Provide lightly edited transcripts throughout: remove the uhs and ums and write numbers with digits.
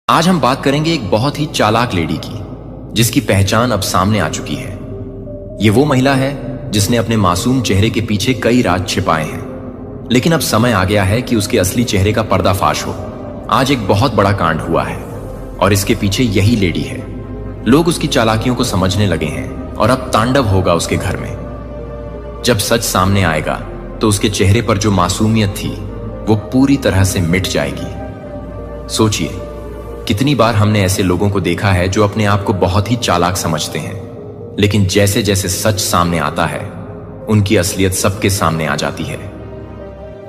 आज हम बात करेंगे एक बहुत ही चालाक लेडी की, जिसकी पहचान अब सामने आ चुकी है। ये वो महिला है जिसने अपने मासूम चेहरे के पीछे कई राज छिपाए हैं, लेकिन अब समय आ गया है कि उसके असली चेहरे का पर्दाफाश हो। आज एक बहुत बड़ा कांड हुआ है और इसके पीछे यही लेडी है। लोग उसकी चालाकियों को समझने लगे हैं और अब तांडव होगा उसके घर में। जब सच सामने आएगा तो उसके चेहरे पर जो मासूमियत थी वो पूरी तरह से मिट जाएगी। सोचिए, कितनी बार हमने ऐसे लोगों को देखा है जो अपने आप को बहुत ही चालाक समझते हैं, लेकिन जैसे जैसे सच सामने आता है उनकी असलियत सबके सामने आ जाती है।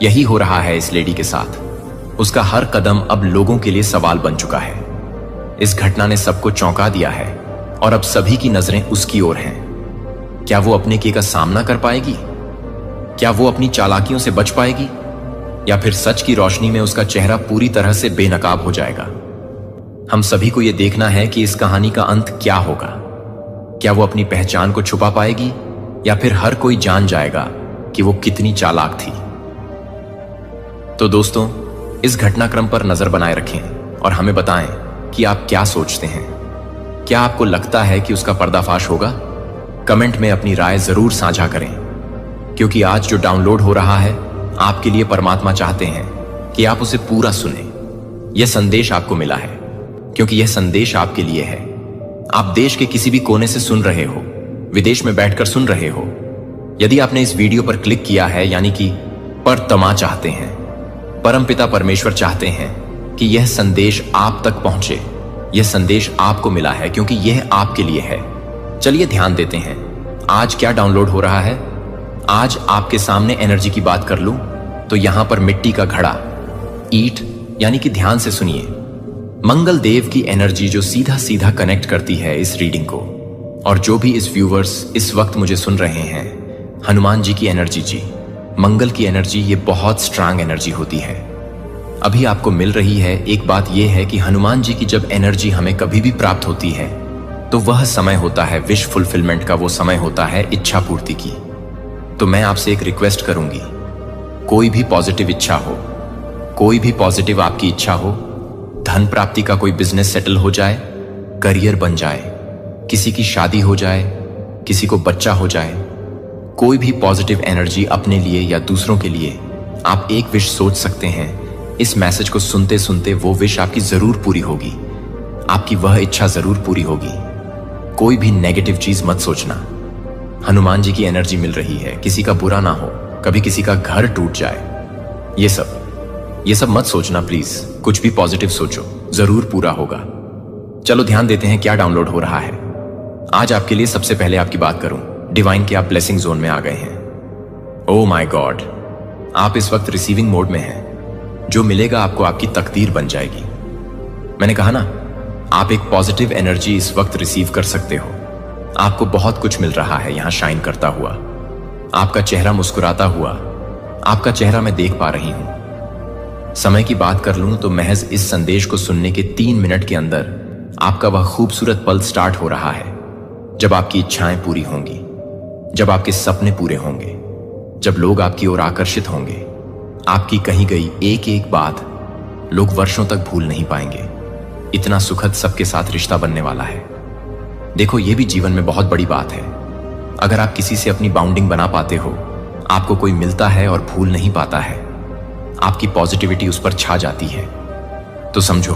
यही हो रहा है इस लेडी के साथ। उसका हर कदम अब लोगों के लिए सवाल बन चुका है। इस घटना ने सबको चौंका दिया है और अब सभी की नजरें उसकी ओर हैं। क्या वो अपने किए का सामना कर पाएगी? क्या वो अपनी चालाकियों से बच पाएगी, या फिर सच की रोशनी में उसका चेहरा पूरी तरह से बेनकाब हो जाएगा? हम सभी को यह देखना है कि इस कहानी का अंत क्या होगा। क्या वो अपनी पहचान को छुपा पाएगी, या फिर हर कोई जान जाएगा कि वो कितनी चालाक थी? तो दोस्तों, इस घटनाक्रम पर नजर बनाए रखें और हमें बताएं कि आप क्या सोचते हैं। क्या आपको लगता है कि उसका पर्दाफाश होगा? कमेंट में अपनी राय जरूर साझा करें, क्योंकि आज जो डाउनलोड हो रहा है आपके लिए परमात्मा चाहते हैं कि आप उसे पूरा सुने। यह संदेश आपको मिला है क्योंकि यह संदेश आपके लिए है। आप देश के किसी भी कोने से सुन रहे हो, विदेश में बैठकर सुन रहे हो। यदि आपने इस वीडियो पर क्लिक किया है, यानी कि परतमा चाहते हैं, परमपिता परमेश्वर चाहते हैं कि यह संदेश आप तक पहुंचे। यह संदेश आपको मिला है क्योंकि यह आपके लिए है। चलिए ध्यान देते हैं आज क्या डाउनलोड हो रहा है। आज आपके सामने एनर्जी की बात कर लूं तो यहां पर मिट्टी का घड़ा, ईट, यानी कि ध्यान से सुनिए, मंगल देव की एनर्जी जो सीधा सीधा कनेक्ट करती है इस रीडिंग को। और जो भी इस व्यूवर्स इस वक्त मुझे सुन रहे हैं, हनुमान जी की एनर्जी, जी मंगल की एनर्जी, ये बहुत स्ट्रांग एनर्जी होती है। अभी आपको मिल रही है। एक बात यह है कि हनुमान जी की जब एनर्जी हमें कभी भी प्राप्त होती है तो वह समय होता है विश फुलफिलमेंट का, वो समय होता है इच्छा पूर्ति की। तो मैं आपसे एक रिक्वेस्ट करूंगी, कोई भी पॉजिटिव इच्छा हो, कोई भी पॉजिटिव आपकी इच्छा हो, धन प्राप्ति का कोई बिजनेस सेटल हो जाए, करियर बन जाए, किसी की शादी हो जाए, किसी को बच्चा हो जाए, कोई भी पॉजिटिव एनर्जी अपने लिए या दूसरों के लिए आप एक विश सोच सकते हैं। इस मैसेज को सुनते सुनते वो विश आपकी जरूर पूरी होगी, आपकी वह इच्छा जरूर पूरी होगी। कोई भी नेगेटिव चीज मत सोचना। हनुमान जी की एनर्जी मिल रही है, किसी का बुरा ना हो, कभी किसी का घर टूट जाए, ये सब मत सोचना प्लीज। कुछ भी पॉजिटिव सोचो, जरूर पूरा होगा। चलो ध्यान देते हैं क्या डाउनलोड हो रहा है। आज आपके लिए सबसे पहले आपकी बात करूं, डिवाइन के आप ब्लेसिंग जोन में आ गए हैं। ओह माय गॉड, आप इस वक्त रिसीविंग मोड में हैं। जो मिलेगा आपको आपकी तकदीर बन जाएगी। मैंने कहा ना, आप एक पॉजिटिव एनर्जी इस वक्त रिसीव कर सकते हो। आपको बहुत कुछ मिल रहा है यहां शाइन करता हुआ। आपका चेहरा मुस्कुराता हुआ, आपका चेहरा मैं देख पा रही हूं। समय की बात कर लूं तो महज इस संदेश को सुनने के 3 मिनट के अंदर आपका वह खूबसूरत पल स्टार्ट हो रहा है, जब आपकी इच्छाएं पूरी होंगी, जब आपके सपने पूरे होंगे, जब लोग आपकी ओर आकर्षित होंगे। आपकी कही गई एक एक बात लोग वर्षों तक भूल नहीं पाएंगे। इतना सुखद सबके साथ रिश्ता बनने वाला है। देखो, यह भी जीवन में बहुत बड़ी बात है। अगर आप किसी से अपनी बाउंडिंग बना पाते हो, आपको कोई मिलता है और भूल नहीं पाता है, आपकी पॉजिटिविटी उस पर छा जाती है, तो समझो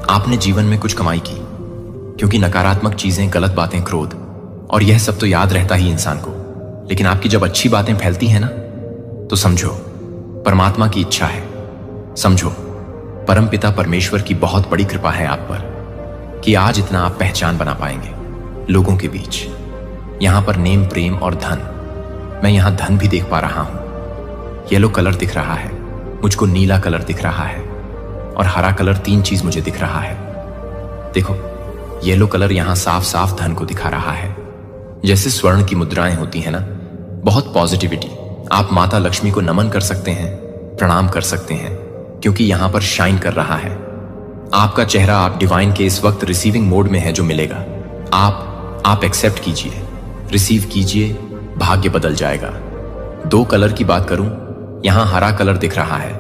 आपने जीवन में कुछ कमाई की। क्योंकि नकारात्मक चीजें, गलत बातें, क्रोध और यह सब तो याद रहता ही इंसान को, लेकिन आपकी जब अच्छी बातें फैलती हैं ना, तो समझो परमात्मा की इच्छा है। समझो परमपिता परमेश्वर की बहुत बड़ी कृपा है आप पर कि आज इतना आप पहचान बना पाएंगे लोगों के बीच। यहां पर नेम, प्रेम और धन, मैं यहां धन भी देख पा रहा हूं। येलो कलर दिख रहा है मुझको, नीला कलर दिख रहा है और हरा कलर। 3 चीज मुझे दिख रहा है। देखो, येलो कलर यहां साफ साफ धन को दिखा रहा है। जैसे स्वर्ण की मुद्राएं होती है ना, बहुत पॉजिटिविटी। आप माता लक्ष्मी को नमन कर सकते हैं, प्रणाम कर सकते हैं, क्योंकि यहां पर शाइन कर रहा है। आपका चेहरा आप डिवाइन के इस वक्त रिसीविंग मोड में है। जो मिलेगा आप एक्सेप्ट कीजिए, रिसीव कीजिए, भाग्य बदल जाएगा। 2 कलर की बात करूं, यहां हरा कलर दिख रहा है।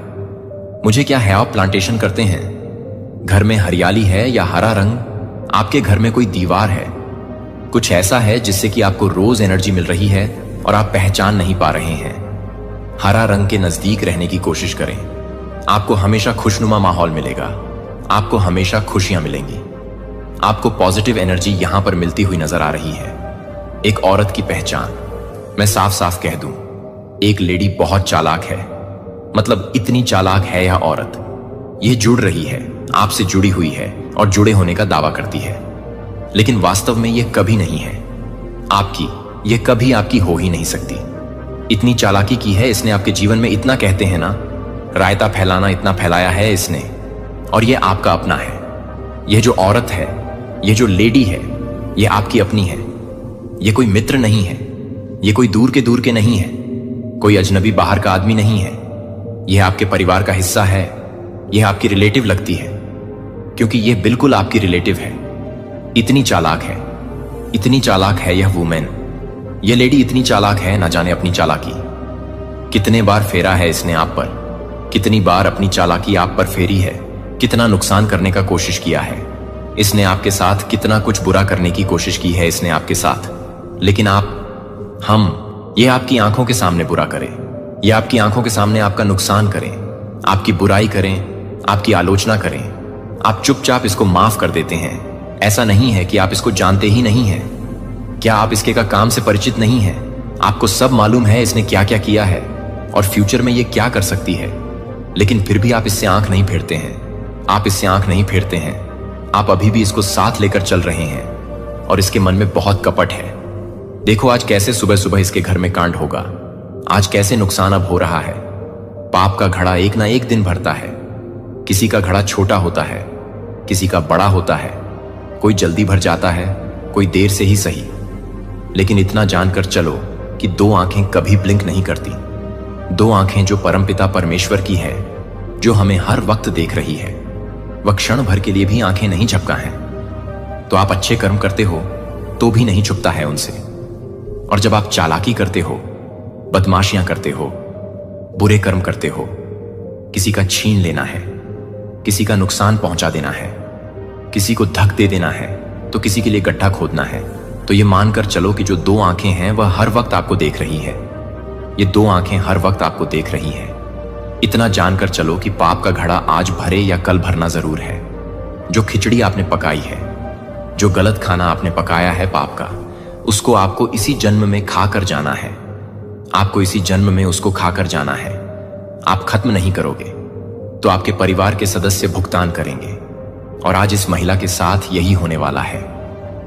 मुझे क्या है, आप प्लांटेशन करते हैं? घर में हरियाली है या हरा रंग? आपके घर में कोई दीवार है? कुछ ऐसा है जिससे कि आपको रोज एनर्जी मिल रही है और आप पहचान नहीं पा रहे हैं। हरा रंग के नजदीक रहने की कोशिश करें। आपको हमेशा खुशनुमा माहौल मिलेगा। आपको हमेशा खुशियां मिलेंगी। आपको पॉजिटिव एनर्जी यहां पर मिलती हुई नजर आ रही है। एक औरत की पहचान, मैं साफ साफ कह दूं, एक लेडी बहुत चालाक है। मतलब इतनी चालाक है यह औरत, यह जुड़ रही है, आपसे जुड़ी हुई है और जुड़े होने का दावा करती है, लेकिन वास्तव में यह कभी नहीं है आपकी। यह कभी आपकी हो ही नहीं सकती। इतनी चालाकी की है इसने आपके जीवन में, इतना कहते हैं ना, रायता फैलाना इतना फैलाया है इसने, और यह आपका अपना है। यह जो औरत है, यह जो लेडी है, यह आपकी अपनी है। यह कोई मित्र नहीं है, यह कोई दूर के नहीं है, कोई अजनबी बाहर का आदमी नहीं है। यह आपके परिवार का हिस्सा है। यह आपकी रिलेटिव लगती है, क्योंकि यह बिल्कुल आपकी रिलेटिव है। इतनी चालाक है, इतनी चालाक है यह वुमेन। यह लेडी इतनी चालाक है, ना जाने अपनी चालाकी कितने बार फेरा है इसने आप पर, कितनी बार अपनी चालाकी आप पर फेरी है, कितना नुकसान करने का कोशिश किया है इसने आपके साथ, कितना कुछ बुरा करने की कोशिश की है इसने आपके साथ। लेकिन ये आपकी आंखों के सामने बुरा करें, ये आपकी आंखों के सामने आपका नुकसान करें, आपकी बुराई करें, आपकी आलोचना करें, आप चुपचाप इसको माफ कर देते हैं। ऐसा नहीं है कि आप इसको जानते ही नहीं हैं। क्या आप इसके का काम से परिचित नहीं हैं? आपको सब मालूम है इसने क्या क्या किया है और फ्यूचर में ये क्या कर सकती है, लेकिन फिर भी आप इससे आंख नहीं फेरते हैं। आप इससे आंख नहीं फेरते हैं। आप अभी भी इसको साथ लेकर चल रहे हैं और इसके मन में बहुत कपट है। देखो आज कैसे सुबह सुबह इसके घर में कांड होगा, आज कैसे नुकसान अब हो रहा है। पाप का घड़ा एक ना एक दिन भरता है। किसी का घड़ा छोटा होता है, किसी का बड़ा होता है, कोई जल्दी भर जाता है, कोई देर से ही सही, लेकिन इतना जानकर चलो कि दो आंखें कभी ब्लिंक नहीं करती। दो आंखें जो परमपिता परमेश्वर की है, जो हमें हर वक्त देख रही है, वह क्षण भर के लिए भी आंखें नहीं झपका है। तो आप अच्छे कर्म करते हो तो भी नहीं छुपता है उनसे, और जब आप चालाकी करते हो, बदमाशियां करते हो, बुरे कर्म करते हो, किसी का छीन लेना है, किसी का नुकसान पहुंचा देना है, किसी को धक दे देना है, तो किसी के लिए गड्ढा खोदना है, तो ये मानकर चलो कि जो दो आंखें हैं वह हर वक्त आपको देख रही है। ये दो आंखें हर वक्त आपको देख रही हैं। इतना जानकर चलो कि पाप का घड़ा आज भरे या कल भरना जरूर है। जो खिचड़ी आपने पकाई है, जो गलत खाना आपने पकाया है पाप का, उसको आपको इसी जन्म में खाकर जाना है। आपको इसी जन्म में उसको खाकर जाना है। आप खत्म नहीं करोगे तो आपके परिवार के सदस्य भुगतान करेंगे, और आज इस महिला के साथ यही होने वाला है।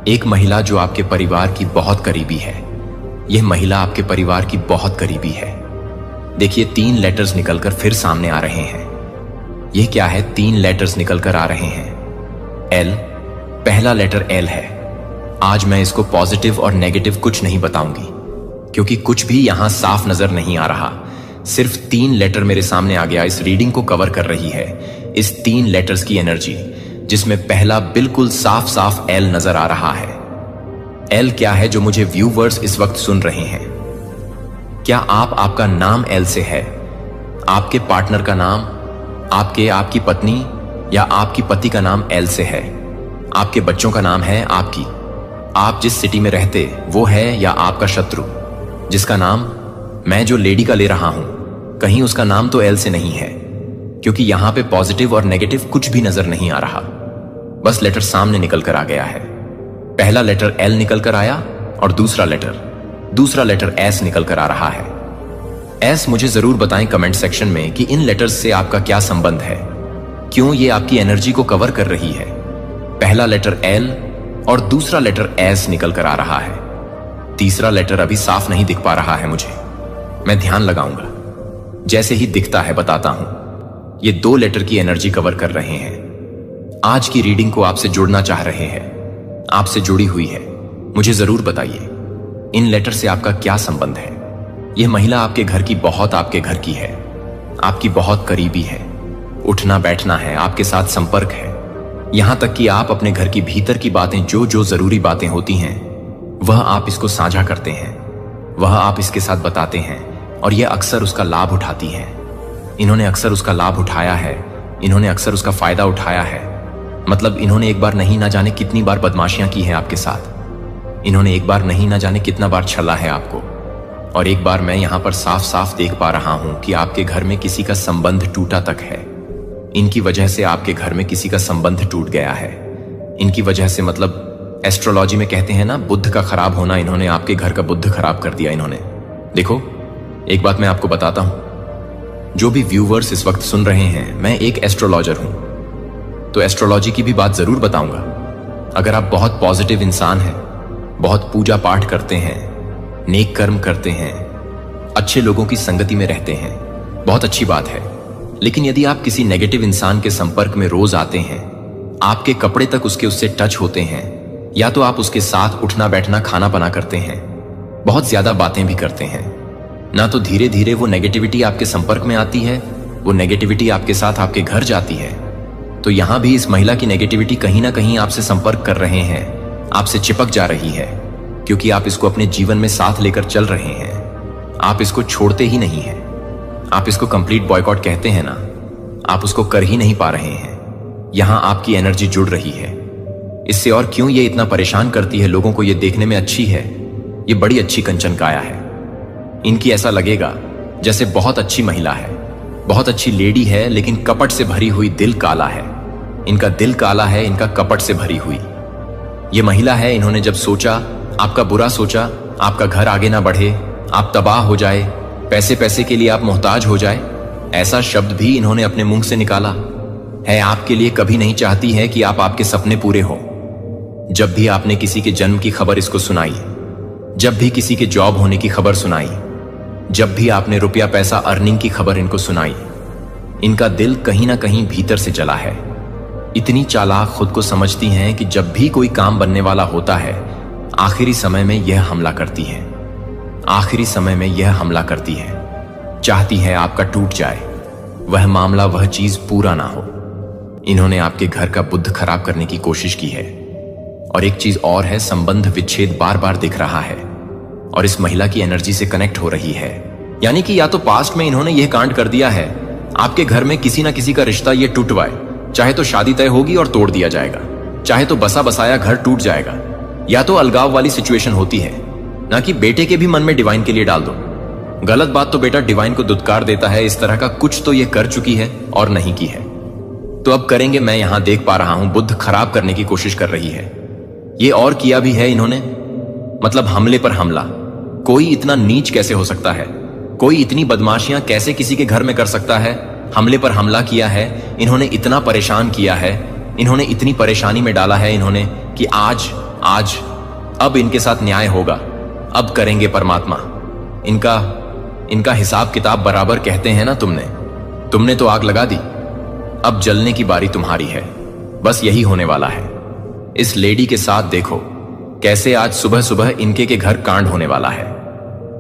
एक महिला जो आपके परिवार की बहुत करीबी है। यह महिला आपके परिवार की बहुत करीबी है। देखिए 3 लेटर्स निकलकर फिर सामने आ रहे हैं। यह क्या है? 3 लेटर्स निकलकर आ रहे हैं। एल, पहला लेटर एल है। आज मैं इसको पॉजिटिव और नेगेटिव कुछ नहीं बताऊंगी, क्योंकि कुछ भी यहां साफ नजर नहीं आ रहा। सिर्फ 3 लेटर मेरे सामने आ गया, इस रीडिंग को कवर कर रही है इस 3 लेटर्स की एनर्जी, जिसमें पहला बिल्कुल साफ साफ एल नजर आ रहा है। एल क्या है जो मुझे व्यूवर्स इस वक्त सुन रहे हैं? क्या आपका नाम एल से है? आपके पार्टनर का नाम, आपकी पत्नी या आपकी पति का नाम एल से है? आपके बच्चों का नाम है आपकी? आप जिस सिटी में रहते वो है, या आपका शत्रु जिसका नाम मैं जो लेडी का ले रहा हूं, कहीं उसका नाम तो एल से नहीं है? क्योंकि यहां पे पॉजिटिव और नेगेटिव कुछ भी नजर नहीं आ रहा, बस लेटर सामने निकल कर आ गया है। पहला लेटर एल निकल कर आया और दूसरा लेटर एस निकल कर आ रहा है। एस, मुझे जरूर बताएं कमेंट सेक्शन में कि इन लेटर्स से आपका क्या संबंध है, क्यों ये आपकी एनर्जी को कवर कर रही है। पहला लेटर एल और दूसरा लेटर एस निकल कर आ रहा है। तीसरा लेटर अभी साफ नहीं दिख पा रहा है मुझे, मैं ध्यान लगाऊंगा, जैसे ही दिखता है बताता हूं। ये 2 लेटर की एनर्जी कवर कर रहे हैं। आज की रीडिंग को आपसे जुड़ना चाह रहे हैं, आपसे जुड़ी हुई है। मुझे जरूर बताइए इन लेटर से आपका क्या संबंध है। यह महिला आपके घर की है, आपकी बहुत करीबी है, उठना बैठना है, आपके साथ संपर्क है, यहां तक कि आप अपने घर की भीतर की बातें, जो जरूरी बातें होती हैं, वह आप इसको साझा करते हैं, वह आप इसके साथ बताते हैं, और यह अक्सर उसका लाभ उठाती हैं। इन्होंने अक्सर उसका लाभ उठाया है, इन्होंने अक्सर उसका फायदा उठाया है, मतलब इन्होंने एक बार नहीं ना जाने कितनी बार बदमाशियां की हैं आपके साथ। इन्होंने एक बार नहीं ना जाने कितना बार छला है आपको। और एक बार मैं यहां पर साफ साफ देख पा रहा हूं कि आपके घर में किसी का संबंध टूटा तक है। इनकी वजह से आपके घर में किसी का संबंध टूट गया है। इनकी वजह से, मतलब एस्ट्रोलॉजी में कहते हैं ना, बुद्ध का खराब होना, इन्होंने आपके घर का बुद्ध खराब कर दिया इन्होंने। देखो, एक बात मैं आपको बताता हूं, जो भी व्यूवर्स इस वक्त सुन रहे हैं, मैं एक एस्ट्रोलॉजर हूं, तो एस्ट्रोलॉजी की भी बात जरूर बताऊंगा। अगर आप बहुत पॉजिटिव इंसान हैं, बहुत पूजा पाठ करते हैं, नेक कर्म करते हैं, अच्छे लोगों की संगति में रहते हैं, बहुत अच्छी बात है। लेकिन यदि आप किसी नेगेटिव इंसान के संपर्क में रोज आते हैं, आपके कपड़े तक उससे टच होते हैं, या तो आप उसके साथ उठना बैठना खाना बना करते हैं, बहुत ज्यादा बातें भी करते हैं ना, तो धीरे धीरे वो नेगेटिविटी आपके संपर्क में आती है, वो नेगेटिविटी आपके साथ आपके घर जाती है। तो यहां भी इस महिला की नेगेटिविटी कहीं ना कहीं आपसे संपर्क कर रहे हैं, आपसे चिपक जा रही है, क्योंकि आप इसको अपने जीवन में साथ लेकर चल रहे हैं। आप इसको छोड़ते ही नहीं हैं। आप इसको कंप्लीट बॉयकॉट कहते हैं ना, आप उसको कर ही नहीं पा रहे हैं। यहां आपकी एनर्जी जुड़ रही है। इससे और क्यों ये इतना परेशान करती है लोगों को, ये देखने में अच्छी है, ये बड़ी अच्छी कंचन काया है। इनकी ऐसा लगेगा जैसे बहुत अच्छी महिला है, बहुत अच्छी लेडी है, लेकिन कपट से भरी हुई दिल काला है। इनका दिल काला है, इनका कपट से भरी हुई ये महिला है। इन्होंने जब सोचा, आपका बुरा सोचा, आपका घर आगे ना बढ़े, आप तबाह हो जाए, पैसे पैसे के लिए आप मोहताज हो जाए, ऐसा शब्द भी इन्होंने अपने मुंह से निकाला है। आपके लिए कभी नहीं चाहती है कि आप आपके सपने पूरे हो। जब भी आपने किसी के जन्म की खबर इसको सुनाई, जब भी किसी के जॉब होने की खबर सुनाई, जब भी आपने रुपया पैसा अर्निंग की खबर इनको सुनाई, इनका दिल कहीं ना कहीं भीतर से जला है। इतनी चालाक खुद को समझती हैं कि जब भी कोई काम बनने वाला होता है, आखिरी समय में यह हमला करती है। आखिरी समय में यह हमला करती है, चाहती है आपका टूट जाए, वह मामला, वह चीज पूरा ना हो। इन्होंने आपके घर का बुद्ध खराब करने की कोशिश की है। और एक चीज और है, संबंध विच्छेद बार बार दिख रहा है और इस महिला की एनर्जी से कनेक्ट हो रही है। यानी कि या तो पास्ट में इन्होंने यह कांड कर दिया है, आपके घर में किसी ना किसी का रिश्ता ये टूटवाए, चाहे तो शादी तय होगी और तोड़ दिया जाएगा, चाहे तो बसा बसाया घर टूट जाएगा, या तो अलगाव वाली सिचुएशन होती है ना, कि बेटे के भी मन में डिवाइन के लिए डाल दो। गलत बात तो बेटा डिवाइन को दुत्कार देता है, इस तरह का कुछ तो ये कर चुकी है और नहीं की है। तो अब करेंगे, मैं यहां देख पा रहा हूं बुद्ध खराब करने की कोशिश कर रही है। ये और किया भी है इन्होंने, मतलब हमले पर हमला। कोई इतना नीच कैसे हो सकता है? कोई इतनी बदमाशियां कैसे किसी के घर में कर सकता है? हमले पर हमला किया है इन्होंने, इतना परेशान किया है इन्होंने, इतनी परेशानी में डाला है इन्होंने कि आज अब इनके साथ न्याय होगा। अब करेंगे परमात्मा इनका हिसाब किताब बराबर, कहते हैं ना, तुमने तो आग लगा दी, अब जलने की बारी तुम्हारी है। बस यही होने वाला है। इस लेडी के साथ देखो कैसे आज सुबह सुबह इनके के घर कांड होने वाला है।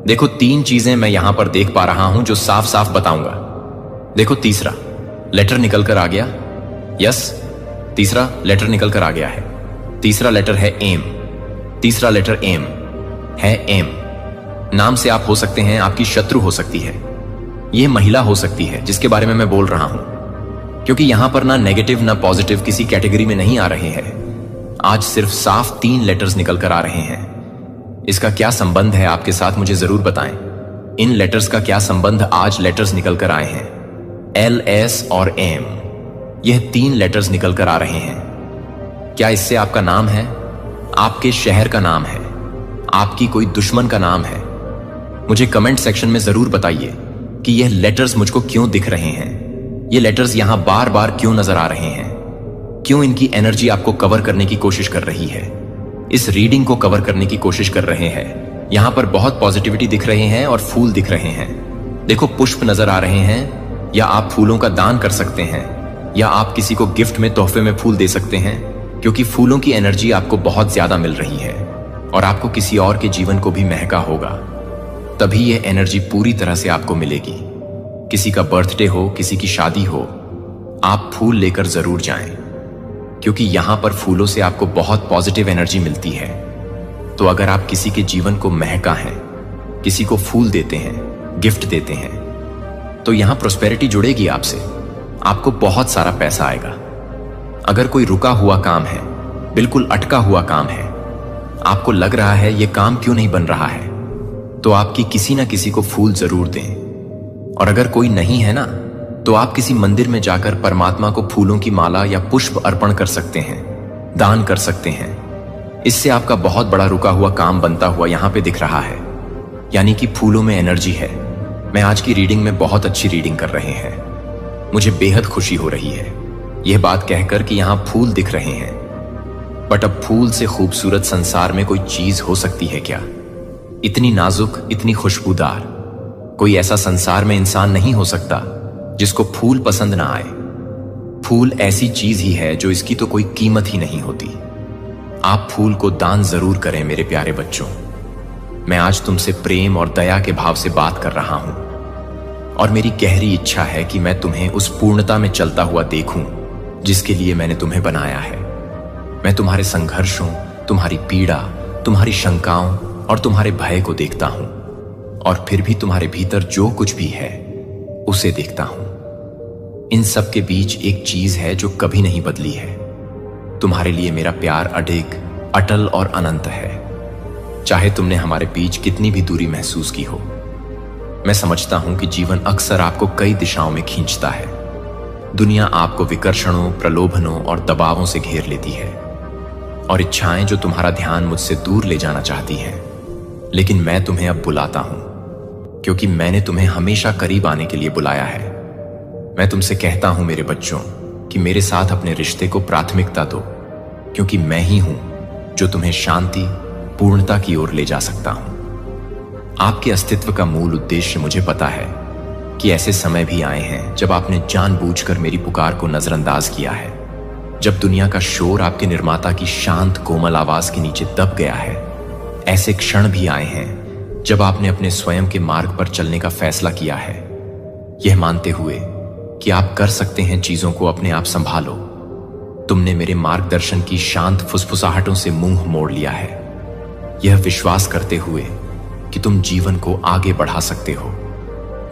देखो, 3 चीजें मैं यहां पर देख पा रहा हूं जो साफ साफ बताऊंगा। देखो, तीसरा लेटर निकल कर आ गया। यस, तीसरा लेटर निकल कर आ गया है। तीसरा लेटर है एम। तीसरा लेटर एम है। एम नाम से आप हो सकते हैं, आपकी शत्रु हो सकती है, यह महिला हो सकती है जिसके बारे में मैं बोल रहा हूं, क्योंकि यहां पर ना नेगेटिव ना पॉजिटिव किसी कैटेगरी में नहीं आ रहे हैं। आज सिर्फ साफ 3 लेटर्स निकल कर आ रहे हैं। इसका क्या संबंध है आपके साथ, मुझे जरूर बताएं। इन लेटर्स का क्या संबंध आज लेटर्स निकल कर आए हैं? LS और M, यह 3 लेटर्स निकल कर आ रहे हैं। क्या इससे आपका नाम है, आपके शहर का नाम है, आपकी कोई दुश्मन का नाम है? मुझे कमेंट सेक्शन में जरूर बताइए कि यह लेटर्स मुझको क्यों दिख रहे हैं, ये लेटर्स यहां बार बार क्यों नजर आ रहे हैं, क्यों इनकी एनर्जी आपको कवर करने की कोशिश कर रही है, इस रीडिंग को कवर करने की कोशिश कर रहे हैं। यहां पर बहुत पॉजिटिविटी दिख रहे हैं और फूल दिख रहे हैं। देखो, पुष्प नजर आ रहे हैं, या आप फूलों का दान कर सकते हैं, या आप किसी को गिफ्ट में, तोहफे में फूल दे सकते हैं, क्योंकि फूलों की एनर्जी आपको बहुत ज्यादा मिल रही है और आपको किसी और के जीवन को भी महका होगा, तभी यह एनर्जी पूरी तरह से आपको मिलेगी। किसी का बर्थडे हो, किसी की शादी हो, आप फूल लेकर जरूर जाएं, क्योंकि यहां पर फूलों से आपको बहुत पॉजिटिव एनर्जी मिलती है। तो अगर आप किसी के जीवन को महका हैं, किसी को फूल देते हैं, गिफ्ट देते हैं, तो यहां प्रोस्पेरिटी जुड़ेगी आपसे, आपको बहुत सारा पैसा आएगा, अगर कोई रुका हुआ काम है, बिल्कुल अटका हुआ काम है, आपको लग रहा है ये काम क्यों नहीं बन रहा है, तो आपकी किसी ना किसी को फूल जरूर दें। और अगर कोई नहीं है ना, तो आप किसी मंदिर में जाकर परमात्मा को फूलों की माला या पुष्प अर्पण कर सकते हैं, दान कर सकते हैं। इससे आपका बहुत बड़ा रुका हुआ काम बनता हुआ यहां पे दिख रहा है, यानी कि फूलों में एनर्जी है। मैं आज की रीडिंग में बहुत अच्छी रीडिंग कर रहे हैं। मुझे बेहद खुशी हो रही है यह बात कहकर कि यहां फूल दिख रहे हैं। बट अब फूल से खूबसूरत संसार में कोई चीज हो सकती है क्या? इतनी नाजुक, इतनी खुशबूदार कोई ऐसा संसार में इंसान नहीं हो सकता जिसको फूल पसंद ना आए। फूल ऐसी चीज ही है जो इसकी तो कोई कीमत ही नहीं होती। आप फूल को दान जरूर करें मेरे प्यारे बच्चों। मैं आज तुमसे प्रेम और दया के भाव से बात कर रहा हूं, और मेरी गहरी इच्छा है कि मैं तुम्हें उस पूर्णता में चलता हुआ देखूं जिसके लिए मैंने तुम्हें बनाया है। मैं तुम्हारे संघर्षों, तुम्हारी पीड़ा, तुम्हारी शंकाओं और तुम्हारे भय को देखता हूं, और फिर भी तुम्हारे भीतर जो कुछ भी है उसे देखता हूं। इन सब के बीच एक चीज है जो कभी नहीं बदली है। तुम्हारे लिए मेरा प्यार अडिग, अटल और अनंत है, चाहे तुमने हमारे बीच कितनी भी दूरी महसूस की हो। मैं समझता हूं कि जीवन अक्सर आपको कई दिशाओं में खींचता है। दुनिया आपको विकर्षणों, प्रलोभनों और दबावों से घेर लेती है, और इच्छाएं जो तुम्हारा ध्यान मुझसे दूर ले जाना चाहती हैं। लेकिन मैं तुम्हें अब बुलाता हूं, क्योंकि मैंने तुम्हें हमेशा करीब आने के लिए बुलाया है। मैं तुमसे कहता हूं मेरे बच्चों कि मेरे साथ अपने रिश्ते को प्राथमिकता दो, क्योंकि मैं ही हूं जो तुम्हें शांति, पूर्णता की ओर ले जा सकता हूं। आपके अस्तित्व का मूल उद्देश्य मुझे पता है कि ऐसे समय भी आए हैं जब आपने जानबूझकर मेरी पुकार को नजरअंदाज किया है, जब दुनिया का शोर आपके निर्माता की शांत कोमल आवाज के नीचे दब गया है। ऐसे क्षण भी आए हैं जब आपने अपने स्वयं के मार्ग पर चलने का फैसला किया है, यह मानते हुए कि आप कर सकते हैं चीजों को अपने आप संभालो। तुमने मेरे मार्गदर्शन की शांत फुसफुसाहटों से मुंह मोड़ लिया है, यह विश्वास करते हुए कि तुम जीवन को आगे बढ़ा सकते हो।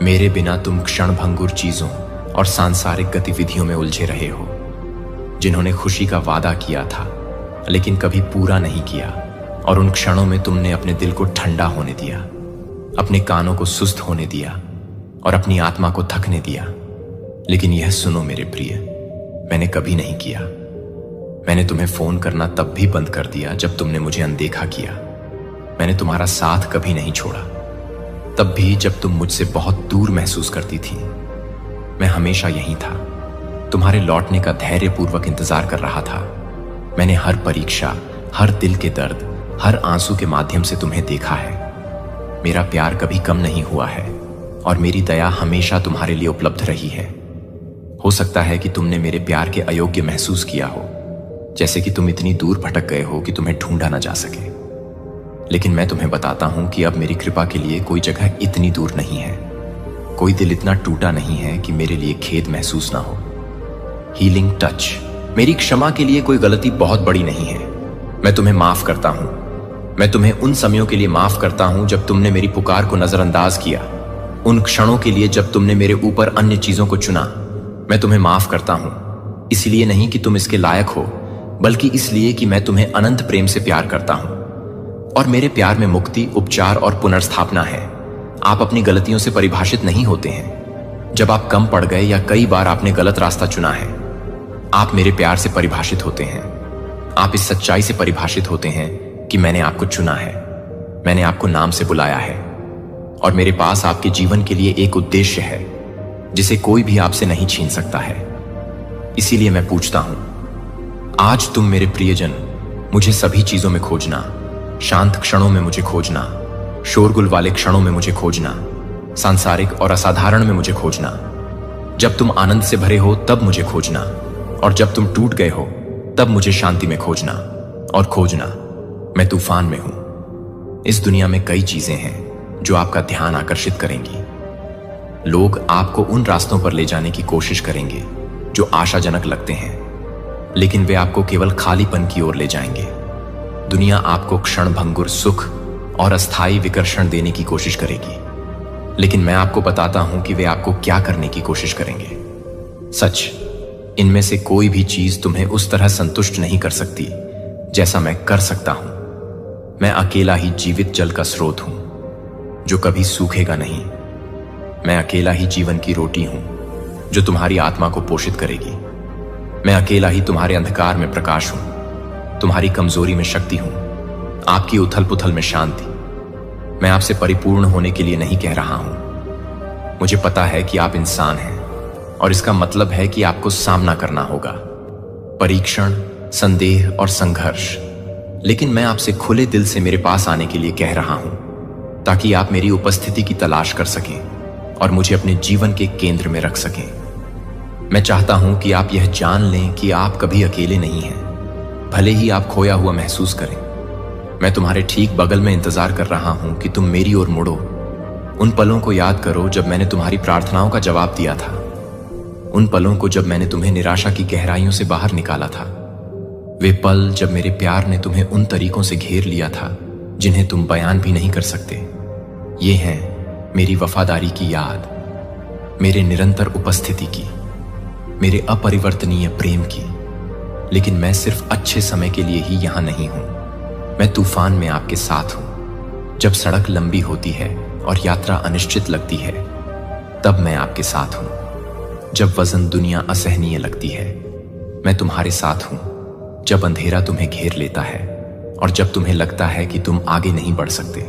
मेरे बिना तुम क्षणभंगुर चीजों और सांसारिक गतिविधियों में उलझे रहे हो, जिन्होंने खुशी का वादा किया था लेकिन कभी पूरा नहीं किया। और उन क्षणों में तुमने अपने दिल को ठंडा होने दिया, अपने कानों को सुस्त होने दिया और अपनी आत्मा को थकने दिया। लेकिन यह सुनो मेरे प्रिय, मैंने कभी नहीं किया। मैंने तुम्हें फोन करना तब भी बंद कर दिया जब तुमने मुझे अनदेखा किया। मैंने तुम्हारा साथ कभी नहीं छोड़ा, तब भी जब तुम मुझसे बहुत दूर महसूस करती थी। मैं हमेशा यहीं था, तुम्हारे लौटने का धैर्यपूर्वक इंतजार कर रहा था। मैंने हर परीक्षा, हर दिल के दर्द, हर आंसू के माध्यम से तुम्हें देखा है। मेरा प्यार कभी कम नहीं हुआ है, और मेरी दया हमेशा तुम्हारे लिए उपलब्ध रही है। हो सकता है कि तुमने मेरे प्यार के अयोग्य महसूस किया हो, जैसे कि तुम इतनी दूर भटक गए हो कि तुम्हें ढूंढा ना जा सके। लेकिन मैं तुम्हें बताता हूं कि अब मेरी कृपा के लिए कोई जगह इतनी दूर नहीं है, कोई दिल इतना टूटा नहीं है कि मेरे लिए खेद महसूस ना हो। हीलिंग टच, मेरी क्षमा के लिए कोई गलती बहुत बड़ी नहीं है। मैं तुम्हें माफ करता हूं। मैं तुम्हें उन समयों के लिए माफ करता हूं जब तुमने मेरी पुकार को नजरअंदाज किया, उन क्षणों के लिए जब तुमने मेरे ऊपर अन्य चीजों को चुना। मैं तुम्हें माफ करता हूं, इसलिए नहीं कि तुम इसके लायक हो, बल्कि इसलिए कि मैं तुम्हें अनंत प्रेम से प्यार करता हूं, और मेरे प्यार में मुक्ति, उपचार और पुनर्स्थापना है। आप अपनी गलतियों से परिभाषित नहीं होते हैं। जब आप कम पड़ गए या कई बार आपने गलत रास्ता चुना है, आप मेरे प्यार से परिभाषित होते हैं। आप इस सच्चाई से परिभाषित होते हैं कि मैंने आपको चुना है, मैंने आपको नाम से बुलाया है, और मेरे पास आपके जीवन के लिए एक उद्देश्य है जिसे कोई भी आपसे नहीं छीन सकता है। इसीलिए मैं पूछता हूं, आज तुम मेरे प्रियजन मुझे सभी चीजों में खोजना, शांत क्षणों में मुझे खोजना, शोरगुल वाले क्षणों में मुझे खोजना, सांसारिक और असाधारण में मुझे खोजना। जब तुम आनंद से भरे हो तब मुझे खोजना, और जब तुम टूट गए हो तब मुझे शांति में खोजना। और खोजना, मैं तूफान में हूं। इस दुनिया में कई चीजें हैं जो आपका ध्यान आकर्षित करेंगी। लोग आपको उन रास्तों पर ले जाने की कोशिश करेंगे जो आशाजनक लगते हैं, लेकिन वे आपको केवल खालीपन की ओर ले जाएंगे। दुनिया आपको क्षणभंगुर सुख और अस्थायी विकर्षण देने की कोशिश करेगी, लेकिन मैं आपको बताता हूं कि वे आपको क्या करने की कोशिश करेंगे। सच, इनमें से कोई भी चीज तुम्हें उस तरह संतुष्ट नहीं कर सकती जैसा मैं कर सकता हूं। मैं अकेला ही जीवित जल का स्रोत हूं जो कभी सूखेगा नहीं। मैं अकेला ही जीवन की रोटी हूं जो तुम्हारी आत्मा को पोषित करेगी। मैं अकेला ही तुम्हारे अंधकार में प्रकाश हूं, तुम्हारी कमजोरी में शक्ति हूं, आपकी उथल पुथल में शांति। मैं आपसे परिपूर्ण होने के लिए नहीं कह रहा हूं। मुझे पता है कि आप इंसान हैं और इसका मतलब है कि आपको सामना करना होगा, परीक्षण, संदेह और संघर्ष। लेकिन मैं आपसे खुले दिल से मेरे पास आने के लिए कह रहा हूं ताकि आप मेरी उपस्थिति की तलाश कर सकें और मुझे अपने जीवन के केंद्र में रख सकें। मैं चाहता हूं कि आप यह जान लें कि आप कभी अकेले नहीं हैं, भले ही आप खोया हुआ महसूस करें। मैं तुम्हारे ठीक बगल में इंतजार कर रहा हूं कि तुम मेरी ओर मुड़ो। उन पलों को याद करो जब मैंने तुम्हारी प्रार्थनाओं का जवाब दिया था, उन पलों को जब मैंने तुम्हें निराशा की गहराइयों से बाहर निकाला था, वे पल जब मेरे प्यार ने तुम्हें उन तरीकों से घेर लिया था जिन्हें तुम बयान भी नहीं कर सकते। ये हैं मेरी वफादारी की याद, मेरे निरंतर उपस्थिति की, मेरे अपरिवर्तनीय प्रेम की। लेकिन मैं सिर्फ अच्छे समय के लिए ही यहां नहीं हूं, मैं तूफान में आपके साथ हूं। जब सड़क लंबी होती है और यात्रा अनिश्चित लगती है, तब मैं आपके साथ हूं। जब वजन दुनिया असहनीय लगती है, मैं तुम्हारे साथ हूं। जब अंधेरा तुम्हें घेर लेता है और जब तुम्हें लगता है कि तुम आगे नहीं बढ़ सकते,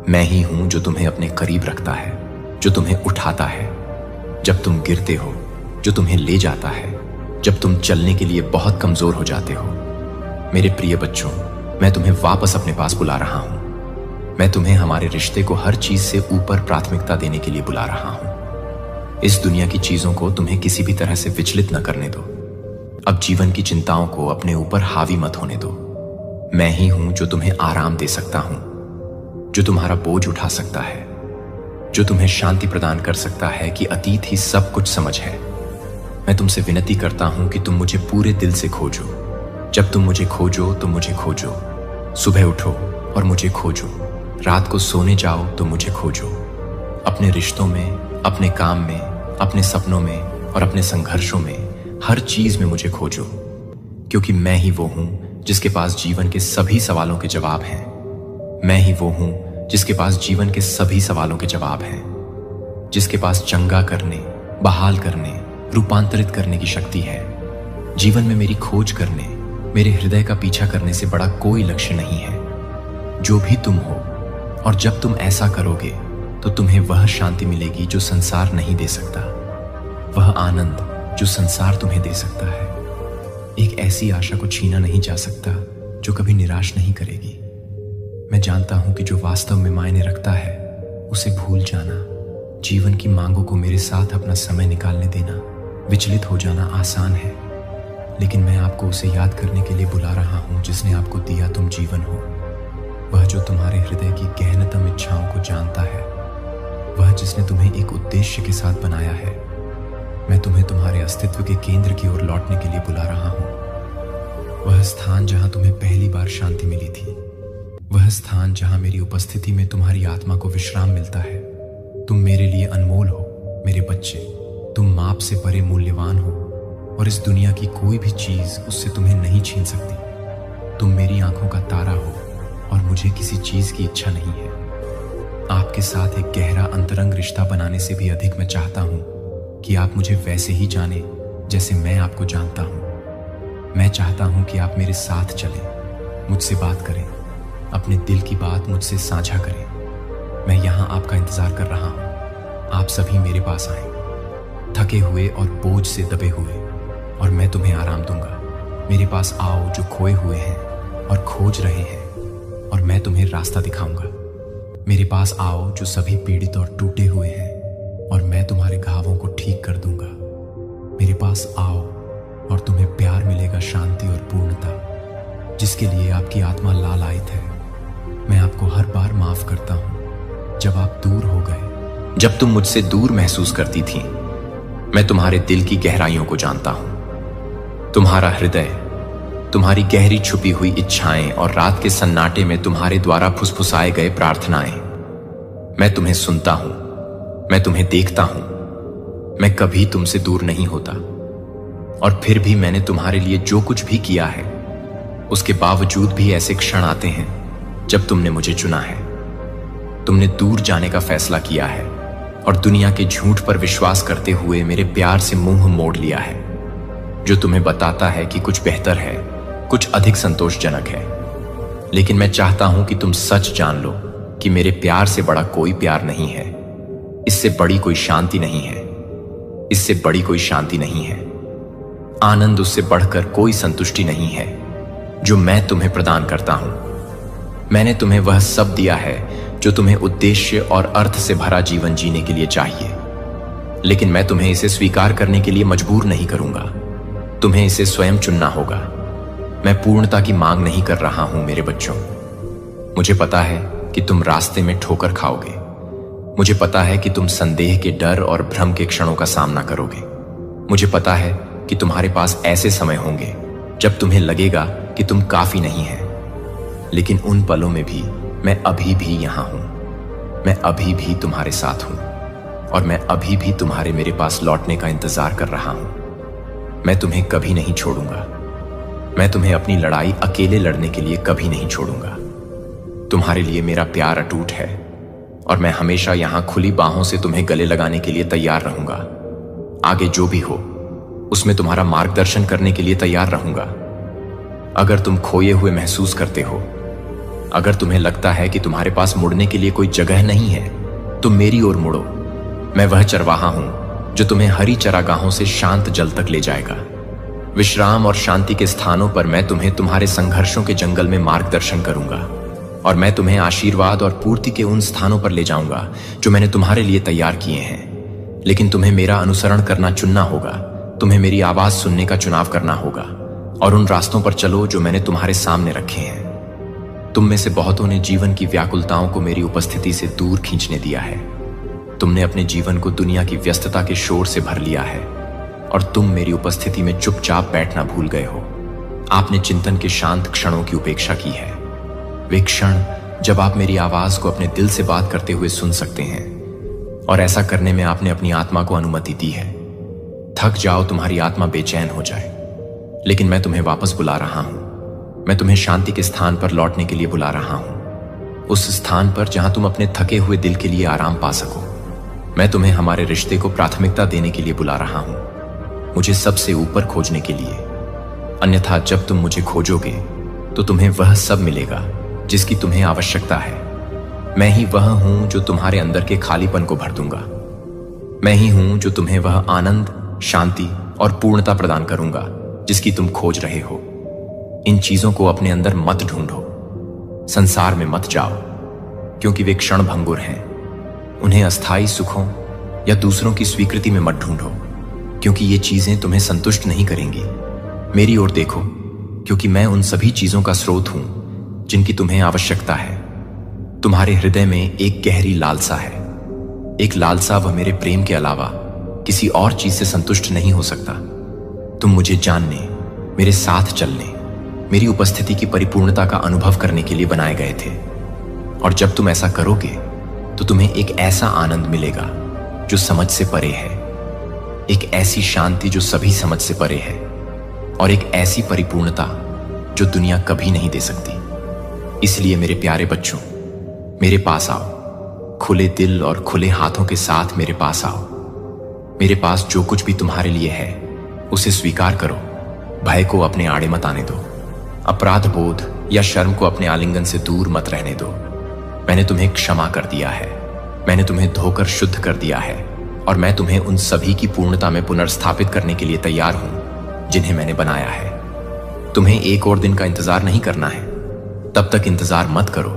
मैं ही हूं जो तुम्हें अपने करीब रखता है, जो तुम्हें उठाता है जब तुम गिरते हो, जो तुम्हें ले जाता है जब तुम चलने के लिए बहुत कमजोर हो जाते हो। मेरे प्रिय बच्चों, मैं तुम्हें वापस अपने पास बुला रहा हूं। मैं तुम्हें हमारे रिश्ते को हर चीज से ऊपर प्राथमिकता देने के लिए बुला रहा हूं। इस दुनिया की चीजों को तुम्हें किसी भी तरह से विचलित न करने दो। अब जीवन की चिंताओं को अपने ऊपर हावी मत होने दो। मैं ही हूं जो तुम्हें आराम दे सकता हूं, जो तुम्हारा बोझ उठा सकता है, जो तुम्हें शांति प्रदान कर सकता है कि अतीत ही सब कुछ समझ है। मैं तुमसे विनती करता हूं कि तुम मुझे पूरे दिल से खोजो। जब तुम मुझे खोजो तो मुझे खोजो। सुबह उठो और मुझे खोजो, रात को सोने जाओ तो मुझे खोजो। अपने रिश्तों में, अपने काम में, अपने सपनों में और अपने संघर्षों में, हर चीज में मुझे खोजो, क्योंकि मैं ही वो हूं जिसके पास जीवन के सभी सवालों के जवाब हैं। मैं ही वो हूं जिसके पास जीवन के सभी सवालों के जवाब हैं, जिसके पास चंगा करने, बहाल करने, रूपांतरित करने की शक्ति है। जीवन में मेरी खोज करने, मेरे हृदय का पीछा करने से बड़ा कोई लक्ष्य नहीं है। जो भी तुम हो और जब तुम ऐसा करोगे तो तुम्हें वह शांति मिलेगी जो संसार नहीं दे सकता, वह आनंद जो संसार तुम्हें दे सकता है। एक ऐसी आशा को छीना नहीं जा सकता जो कभी निराश नहीं करेगी। मैं जानता हूं कि जो वास्तव में मायने रखता है उसे भूल जाना, जीवन की मांगों को मेरे साथ अपना समय निकालने देना, विचलित हो जाना आसान है। लेकिन मैं आपको उसे याद करने के लिए बुला रहा हूं जिसने आपको दिया तुम जीवन हो, वह जो तुम्हारे हृदय की गहनतम इच्छाओं को जानता है, वह जिसने तुम्हें एक उद्देश्य के साथ बनाया है। मैं तुम्हें तुम्हारे अस्तित्व के केंद्र की ओर लौटने के लिए बुला रहा हूं। वह स्थान जहां तुम्हें पहली बार शांति मिली थी, वह स्थान जहां मेरी उपस्थिति में तुम्हारी आत्मा को विश्राम मिलता है। तुम मेरे लिए अनमोल हो मेरे बच्चे, तुम माप से परे मूल्यवान हो और इस दुनिया की कोई भी चीज उससे तुम्हें नहीं छीन सकती। तुम मेरी आंखों का तारा हो और मुझे किसी चीज की इच्छा नहीं है। आपके साथ एक गहरा अंतरंग रिश्ता बनाने से भी अधिक मैं चाहता हूं कि आप मुझे वैसे ही जाने जैसे मैं आपको जानता हूं। मैं चाहता हूं कि आप मेरे साथ चलें, मुझसे बात करें, अपने दिल की बात मुझसे साझा करें। मैं यहां आपका इंतजार कर रहा हूं। आप सभी मेरे पास आएं, थके हुए और बोझ से दबे हुए, और मैं तुम्हें आराम दूंगा। मेरे पास आओ जो खोए हुए हैं और खोज रहे हैं, और मैं तुम्हें रास्ता दिखाऊंगा। मेरे पास आओ जो सभी पीड़ित और टूटे हुए हैं, और मैं तुम्हारे घावों को ठीक कर दूंगा। मेरे पास आओ और तुम्हें प्यार मिलेगा, शांति और पूर्णता, जिसके लिए आपकी आत्मा लालायित है। मैं आपको हर बार माफ करता हूं जब आप दूर हो गए, जब तुम मुझसे दूर महसूस करती थी। मैं तुम्हारे दिल की गहराइयों को जानता हूं, तुम्हारा हृदय, तुम्हारी गहरी छुपी हुई इच्छाएं और रात के सन्नाटे में तुम्हारे द्वारा फुसफुसाए गए प्रार्थनाएं। मैं तुम्हें सुनता हूं, मैं तुम्हें देखता हूं। मैं कभी तुमसे दूर नहीं होता। और फिर भी मैंने तुम्हारे लिए जो कुछ भी किया है, उसके बावजूद भी ऐसे क्षण आते हैं जब तुमने मुझे चुना है। तुमने दूर जाने का फैसला किया है और दुनिया के झूठ पर विश्वास करते हुए मेरे प्यार से मुंह मोड़ लिया है, जो तुम्हें बताता है कि कुछ बेहतर है, कुछ अधिक संतोषजनक है। लेकिन मैं चाहता हूं कि तुम सच जान लो कि मेरे प्यार से बड़ा कोई प्यार नहीं है, इससे बड़ी कोई शांति नहीं है, इससे बड़ी कोई शांति नहीं है। आनंद उससे बढ़कर कोई संतुष्टि नहीं है जो मैं तुम्हें प्रदान करता हूं। मैंने तुम्हें वह सब दिया है जो तुम्हें उद्देश्य और अर्थ से भरा जीवन जीने के लिए चाहिए, लेकिन मैं तुम्हें इसे स्वीकार करने के लिए मजबूर नहीं करूंगा। तुम्हें इसे स्वयं चुनना होगा। मैं पूर्णता की मांग नहीं कर रहा हूं मेरे बच्चों। मुझे पता है कि तुम रास्ते में ठोकर खाओगे। मुझे पता है कि तुम संदेह के डर और भ्रम के क्षणों का सामना करोगे। मुझे पता है कि तुम्हारे पास ऐसे समय होंगे जब तुम्हें लगेगा कि तुम काफी नहीं है, लेकिन उन पलों में भी मैं अभी भी यहां हूं। मैं अभी भी तुम्हारे साथ हूं और मैं अभी भी तुम्हारे मेरे पास लौटने का इंतजार कर रहा हूं। मैं तुम्हें कभी नहीं छोड़ूंगा। मैं तुम्हें अपनी लड़ाई अकेले लड़ने के लिए कभी नहीं छोड़ूंगा। तुम्हारे लिए मेरा प्यार अटूट है और मैं हमेशा यहां खुली बाहों से तुम्हें गले लगाने के लिए तैयार रहूंगा। आगे जो भी हो उसमें तुम्हारा मार्गदर्शन करने के लिए तैयार रहूंगा। अगर तुम खोए हुए महसूस करते हो, अगर तुम्हें लगता है कि तुम्हारे पास मुड़ने के लिए कोई जगह नहीं है, तो मेरी ओर मुड़ो। मैं वह चरवाहा हूं जो तुम्हें हरी चरागाहों से शांत जल तक ले जाएगा। विश्राम और शांति के स्थानों पर मैं तुम्हें तुम्हारे संघर्षों के जंगल में मार्गदर्शन करूंगा और मैं तुम्हें आशीर्वाद और पूर्ति के उन स्थानों पर ले जाऊंगा जो मैंने तुम्हारे लिए तैयार किए हैं। लेकिन तुम्हें मेरा अनुसरण करना चुनना होगा। तुम्हें मेरी आवाज सुनने का चुनाव करना होगा और उन रास्तों पर चलो जो मैंने तुम्हारे सामने रखे हैं। तुम में से बहुतों ने जीवन की व्याकुलताओं को मेरी उपस्थिति से दूर खींचने दिया है। तुमने अपने जीवन को दुनिया की व्यस्तता के शोर से भर लिया है और तुम मेरी उपस्थिति में चुपचाप बैठना भूल गए हो। आपने चिंतन के शांत क्षणों की उपेक्षा की है, वे क्षण जब आप मेरी आवाज को अपने दिल से बात करते हुए सुन सकते हैं, और ऐसा करने में आपने अपनी आत्मा को अनुमति दी है। थक जाओ, तुम्हारी आत्मा बेचैन हो जाए, लेकिन मैं तुम्हें वापस बुला रहा हूं। मैं तुम्हें शांति के स्थान पर लौटने के लिए बुला रहा हूं, उस स्थान पर जहां तुम अपने थके हुए दिल के लिए आराम पा सको। मैं तुम्हें हमारे रिश्ते को प्राथमिकता देने के लिए बुला रहा हूं, मुझे सबसे ऊपर खोजने के लिए। अन्यथा जब तुम मुझे खोजोगे तो तुम्हें वह सब मिलेगा जिसकी तुम्हें आवश्यकता है। मैं ही वह हूं जो तुम्हारे अंदर के खालीपन को भर दूंगा। मैं ही हूं जो तुम्हें वह आनंद, शांति और पूर्णता प्रदान करूंगा जिसकी तुम खोज रहे हो। इन चीजों को अपने अंदर मत ढूंढो, संसार में मत जाओ, क्योंकि वे क्षण भंगुर हैं। उन्हें अस्थायी सुखों या दूसरों की स्वीकृति में मत ढूंढो, क्योंकि ये चीजें तुम्हें संतुष्ट नहीं करेंगी। मेरी ओर देखो, क्योंकि मैं उन सभी चीजों का स्रोत हूं जिनकी तुम्हें आवश्यकता है। तुम्हारे हृदय में एक गहरी लालसा है, एक लालसा वह मेरे प्रेम के अलावा किसी और चीज से संतुष्ट नहीं हो सकता। तुम मुझे जानने, मेरे साथ चलने, मेरी उपस्थिति की परिपूर्णता का अनुभव करने के लिए बनाए गए थे। और जब तुम ऐसा करोगे तो तुम्हें एक ऐसा आनंद मिलेगा जो समझ से परे है, एक ऐसी शांति जो सभी समझ से परे है, और एक ऐसी परिपूर्णता जो दुनिया कभी नहीं दे सकती। इसलिए मेरे प्यारे बच्चों, मेरे पास आओ, खुले दिल और खुले हाथों के साथ मेरे पास आओ। मेरे पास जो कुछ भी तुम्हारे लिए है उसे स्वीकार करो। भय को अपने आड़े मत आने दो, अपराध बोध या शर्म को अपने आलिंगन से दूर मत रहने दो। मैंने तुम्हें क्षमा कर दिया है, मैंने तुम्हें धोकर शुद्ध कर दिया है, और मैं तुम्हें उन सभी की पूर्णता में पुनर्स्थापित करने के लिए तैयार हूं जिन्हें मैंने बनाया है। तुम्हें एक और दिन का इंतजार नहीं करना है। तब तक इंतजार मत करो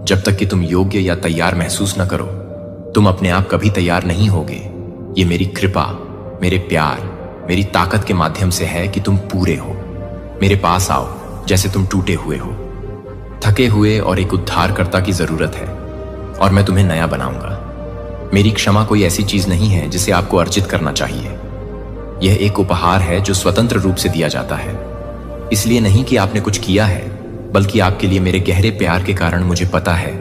जब तक कि तुम योग्य या तैयार महसूस न करो। तुम अपने आप कभी तैयार नहीं होगे। ये मेरी कृपा, मेरे प्यार, मेरी ताकत के माध्यम से है कि तुम पूरे हो। मेरे पास आओ जैसे तुम टूटे हुए हो, थके हुए, और एक उद्धारकर्ता की जरूरत है, और मैं तुम्हें नया बनाऊंगा। मेरी क्षमा कोई ऐसी चीज नहीं है जिसे आपको अर्जित करना चाहिए। यह एक उपहार है जो स्वतंत्र रूप से दिया जाता है, इसलिए नहीं कि आपने कुछ किया है, बल्कि आपके लिए मेरे गहरे प्यार के कारण मुझे पता है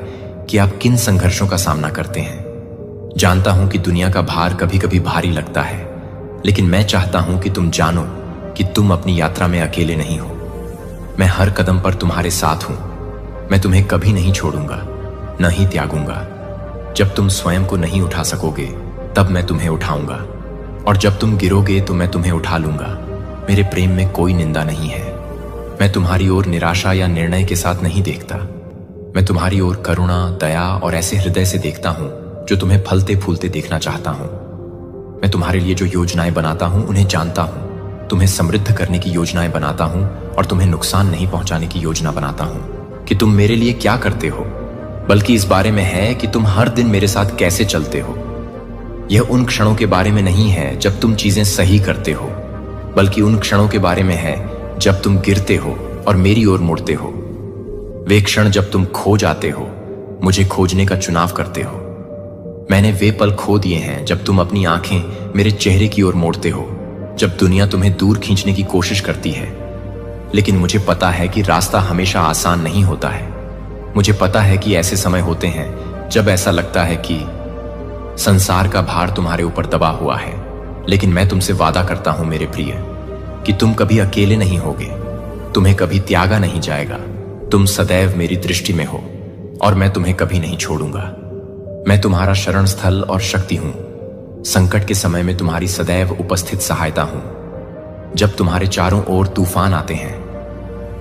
कि आप किन संघर्षों का सामना करते हैं। जानता हूं कि दुनिया का भार कभी कभी भारी लगता है, लेकिन मैं चाहता हूं कि तुम जानो कि तुम अपनी यात्रा में अकेले नहीं हो। मैं हर कदम पर तुम्हारे साथ हूं। मैं तुम्हें कभी नहीं छोड़ूंगा, न ही त्यागूंगा। जब तुम स्वयं को नहीं उठा सकोगे तब मैं तुम्हें उठाऊंगा, और जब तुम गिरोगे तो मैं तुम्हें उठा लूंगा। मेरे प्रेम में कोई निंदा नहीं है। मैं तुम्हारी ओर निराशा या निर्णय के साथ नहीं देखता। मैं तुम्हारी ओर करुणा, दया और ऐसे हृदय से देखता हूं जो तुम्हें फलते फूलते देखना चाहता हूं। मैं तुम्हारे लिए जो योजनाएं बनाता हूं उन्हें जानता हूं। तुम्हें समृद्ध करने की योजनाएं बनाता हूं और तुम्हें नुकसान नहीं पहुंचाने की योजना बनाता हूं। कि तुम मेरे लिए क्या करते हो, बल्कि इस बारे में है कि तुम हर दिन मेरे साथ कैसे चलते हो। यह उन क्षणों के बारे में नहीं है जब तुम चीजें सही करते हो, बल्कि उन क्षणों के बारे में है जब तुम गिरते हो और मेरी ओर मुड़ते हो। वे क्षण जब तुम खो जाते हो, मुझे खोजने का चुनाव करते हो। मैंने वे पल खो दिए हैं जब तुम अपनी आंखें मेरे चेहरे की ओर मोड़ते हो, जब दुनिया तुम्हें दूर खींचने की कोशिश करती है। लेकिन मुझे पता है कि रास्ता हमेशा आसान नहीं होता है। मुझे पता है कि ऐसे समय होते हैं जब ऐसा लगता है कि संसार का भार तुम्हारे ऊपर दबा हुआ है। लेकिन मैं तुमसे वादा करता हूं मेरे प्रिय कि तुम कभी अकेले नहीं होगे। तुम्हें कभी त्यागा नहीं जाएगा। तुम सदैव मेरी दृष्टि में हो और मैं तुम्हें कभी नहीं छोड़ूंगा। मैं तुम्हारा शरण स्थल और शक्ति हूं। संकट के समय में तुम्हारी सदैव उपस्थित सहायता हूं। जब तुम्हारे चारों ओर तूफान आते हैं,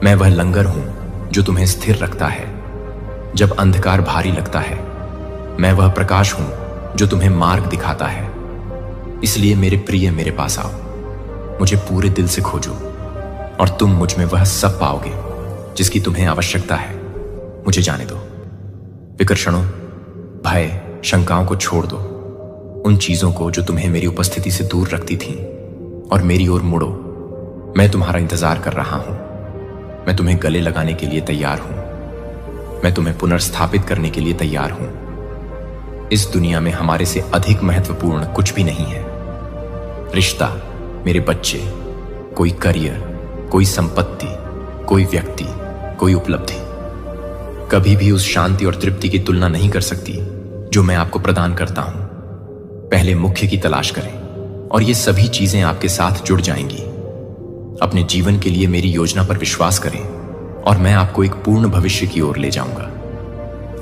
मैं वह लंगर हूं जो तुम्हें स्थिर रखता है। जब अंधकार भारी लगता है, मैं वह प्रकाश हूं जो तुम्हें मार्ग दिखाता है। इसलिए मेरे प्रिय, मेरे पास आओ। मुझे पूरे दिल से खोजो और तुम मुझ में वह सब पाओगे जिसकी तुम्हें आवश्यकता है। मुझे जाने दो। विकर्षणों, भय, शंकाओं को छोड़ दो। उन चीजों को जो तुम्हें मेरी उपस्थिति से दूर रखती थीं, और मेरी ओर मुड़ो। मैं तुम्हारा इंतजार कर रहा हूं। मैं तुम्हें गले लगाने के लिए तैयार हूं। मैं तुम्हें पुनर्स्थापित करने के लिए तैयार हूं। इस दुनिया में हमारे से अधिक महत्वपूर्ण कुछ भी नहीं है। रिश्ता, मेरे बच्चे, कोई करियर, कोई संपत्ति, कोई व्यक्ति, कोई उपलब्धि कभी भी उस शांति और तृप्ति की तुलना नहीं कर सकती जो मैं आपको प्रदान करता हूं। पहले मुख्य की तलाश करें और ये सभी चीजें आपके साथ जुड़ जाएंगी। अपने जीवन के लिए मेरी योजना पर विश्वास करें और मैं आपको एक पूर्ण भविष्य की ओर ले जाऊंगा,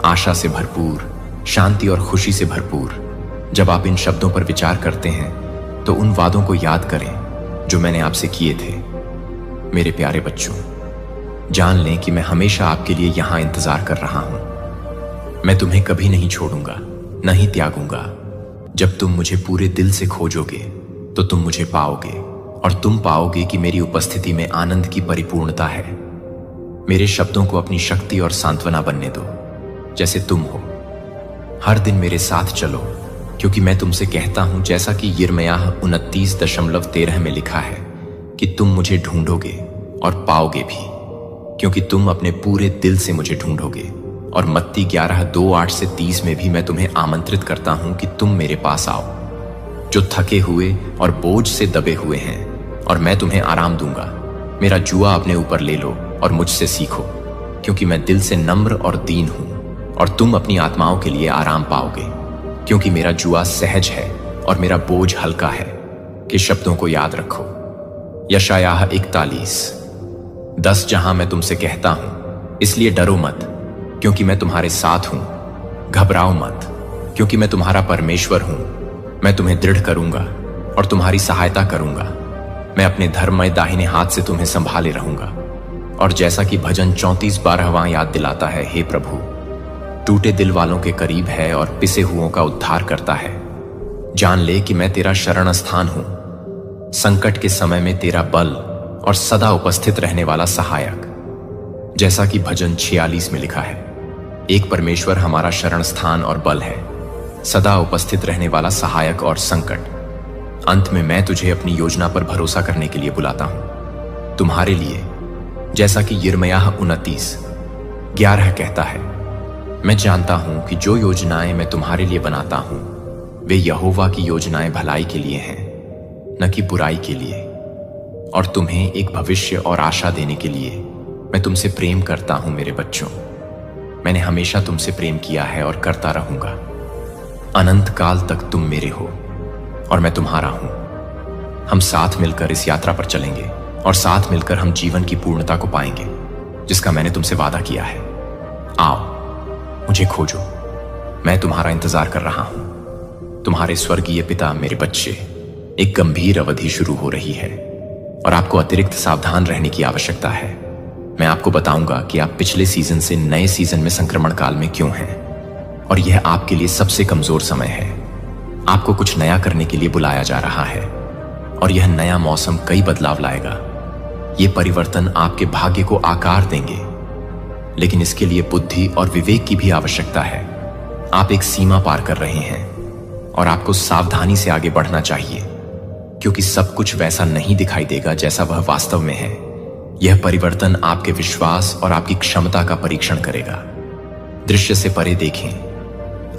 आशा से भरपूर, शांति और खुशी से भरपूर। जब आप इन शब्दों पर विचार करते हैं तो उन वादों को याद करें जो मैंने आपसे किए थे। मेरे प्यारे बच्चों, जान लें कि मैं हमेशा आपके लिए यहां इंतजार कर रहा हूं। मैं तुम्हें कभी नहीं छोड़ूंगा, न ही त्यागूंगा। जब तुम मुझे पूरे दिल से खोजोगे तो तुम मुझे पाओगे, और तुम पाओगे कि मेरी उपस्थिति में आनंद की परिपूर्णता है। मेरे शब्दों को अपनी शक्ति और सांत्वना बनने दो, जैसे तुम हो। हर दिन मेरे साथ चलो, क्योंकि मैं तुमसे कहता हूं, जैसा कि यिर्मयाह 29:13 में लिखा है, कि तुम मुझे ढूंढोगे और पाओगे भी, क्योंकि तुम अपने पूरे दिल से मुझे ढूंढोगे। और मत्ती 11:2-8-30 में भी मैं तुम्हें आमंत्रित करता हूं कि तुम मेरे पास आओ, जो थके हुए और बोझ से दबे हुए हैं, और मैं तुम्हें आराम दूंगा। मेरा जुआ अपने ऊपर ले लो और मुझसे सीखो, क्योंकि मैं दिल से नम्र और दीन हूं, और तुम अपनी आत्माओं के लिए आराम पाओगे, क्योंकि मेरा जुआ सहज है और मेरा बोझ हल्का है। कि शब्दों को याद रखो। यशायाह 41:10 जहां मैं तुमसे कहता हूं, इसलिए डरो मत, क्योंकि मैं तुम्हारे साथ हूं। घबराओ मत, क्योंकि मैं तुम्हारा परमेश्वर हूं। मैं तुम्हें दृढ़ करूंगा और तुम्हारी सहायता करूंगा। मैं अपने धर्ममय दाहिने हाथ से तुम्हें संभाले रहूंगा। और जैसा कि भजन 34:12 याद दिलाता है, हे प्रभु, टूटे दिल वालों के करीब है और पिसे हुओं का उद्धार करता है। जान ले कि मैं तेरा शरण स्थान हूं, संकट के समय में तेरा बल और सदा उपस्थित रहने वाला सहायक। जैसा कि भजन 46 में लिखा है, एक परमेश्वर हमारा शरण स्थान और बल है, सदा उपस्थित रहने वाला सहायक और संकट। अंत में मैं तुझे अपनी योजना पर भरोसा करने के लिए बुलाता हूं, तुम्हारे लिए, जैसा कि यिर्मयाह 29:11 कहता है, मैं जानता हूं कि जो योजनाएं मैं तुम्हारे लिए बनाता हूं वे यहोवा की योजनाएं भलाई के लिए हैं, न कि बुराई के लिए, और तुम्हें एक भविष्य और आशा देने के लिए। मैं तुमसे प्रेम करता हूं मेरे बच्चों। मैंने हमेशा तुमसे प्रेम किया है और करता रहूंगा। अनंत काल तक तुम मेरे हो और मैं तुम्हारा हूं। हम साथ मिलकर इस यात्रा पर चलेंगे। और साथ मिलकर हम जीवन की पूर्णता को पाएंगे, जिसका मैंने तुमसे वादा किया है। आओ, मुझे खोजो, मैं तुम्हारा इंतजार कर रहा हूं। तुम्हारे स्वर्गीय पिता मेरे बच्चे। एक गंभीर अवधि शुरू हो रही है और आपको अतिरिक्त सावधान रहने की आवश्यकता है। मैं आपको बताऊंगा कि आप पिछले सीजन से नए सीजन में संक्रमण काल में क्यों हैं, और यह आपके लिए सबसे कमजोर समय है। आपको कुछ नया करने के लिए बुलाया जा रहा है और यह नया मौसम कई बदलाव लाएगा। ये परिवर्तन आपके भाग्य को आकार देंगे, लेकिन इसके लिए बुद्धि और विवेक की भी आवश्यकता है। आप एक सीमा पार कर रहे हैं और आपको सावधानी से आगे बढ़ना चाहिए, क्योंकि सब कुछ वैसा नहीं दिखाई देगा जैसा वह वास्तव में है। यह परिवर्तन आपके विश्वास और आपकी क्षमता का परीक्षण करेगा। दृश्य से परे देखें।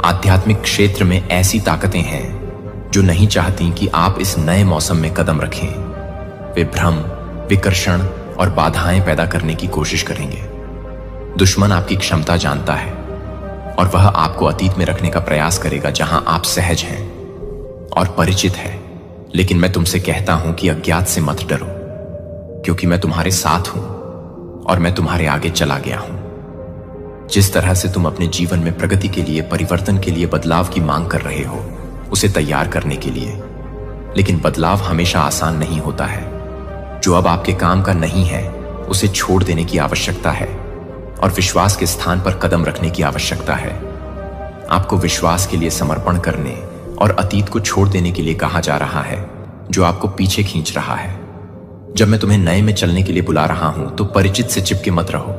आध्यात्मिक क्षेत्र में ऐसी ताकतें हैं जो नहीं चाहती कि आप इस नए मौसम में कदम रखें। वे भ्रम, विकर्षण और बाधाएं पैदा करने की कोशिश करेंगे। दुश्मन आपकी क्षमता जानता है और वह आपको अतीत में रखने का प्रयास करेगा जहां आप सहज हैं और परिचित हैं। लेकिन मैं तुमसे कहता हूं कि अज्ञात से मत डरो, क्योंकि मैं तुम्हारे साथ हूं और मैं तुम्हारे आगे चला गया हूं। जिस तरह से तुम अपने जीवन में प्रगति के लिए, परिवर्तन के लिए बदलाव की मांग कर रहे हो, उसे तैयार करने के लिए। लेकिन बदलाव हमेशा आसान नहीं होता है। जो अब आपके काम का नहीं है उसे छोड़ देने की आवश्यकता है और विश्वास के स्थान पर कदम रखने की आवश्यकता है। आपको विश्वास के लिए समर्पण करने और अतीत को छोड़ देने के लिए कहा जा रहा है, जो आपको पीछे खींच रहा है। जब मैं तुम्हें नए में चलने के लिए बुला रहा हूं तो परिचित से चिपके मत रहो।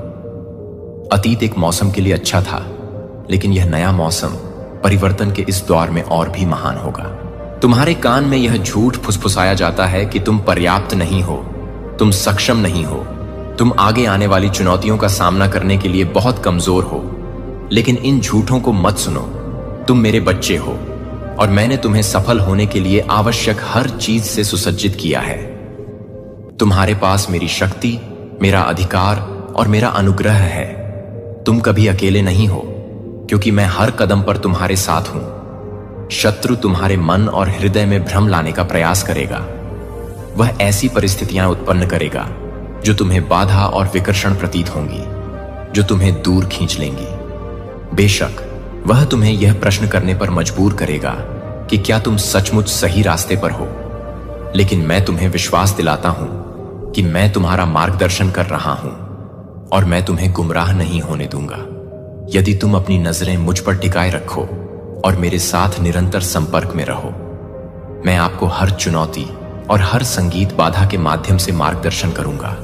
अतीत एक मौसम के लिए अच्छा था, लेकिन यह नया मौसम परिवर्तन के इस दौर में और भी महान होगा। तुम्हारे कान में यह झूठ फुसफुसाया जाता है कि तुम पर्याप्त नहीं हो, तुम सक्षम नहीं हो, तुम आगे आने वाली चुनौतियों का सामना करने के लिए बहुत कमजोर हो। लेकिन इन झूठों को मत सुनो। तुम मेरे बच्चे हो और मैंने तुम्हें सफल होने के लिए आवश्यक हर चीज से सुसज्जित किया है। तुम्हारे पास मेरी शक्ति, मेरा अधिकार और मेरा अनुग्रह है। तुम कभी अकेले नहीं हो, क्योंकि मैं हर कदम पर तुम्हारे साथ हूं। शत्रु तुम्हारे मन और हृदय में भ्रम लाने का प्रयास करेगा। वह ऐसी परिस्थितियां उत्पन्न करेगा जो तुम्हें बाधा और विकर्षण प्रतीत होंगी, जो तुम्हें दूर खींच लेंगी। बेशक वह तुम्हें यह प्रश्न करने पर मजबूर करेगा कि क्या तुम सचमुच सही रास्ते पर हो। लेकिन मैं तुम्हें विश्वास दिलाता हूं कि मैं तुम्हारा मार्गदर्शन कर रहा हूं और मैं तुम्हें गुमराह नहीं होने दूंगा। यदि तुम अपनी नजरें मुझ पर टिकाए रखो और मेरे साथ निरंतर संपर्क में रहो, मैं आपको हर चुनौती और हर संगीत बाधा के माध्यम से मार्गदर्शन करूंगा।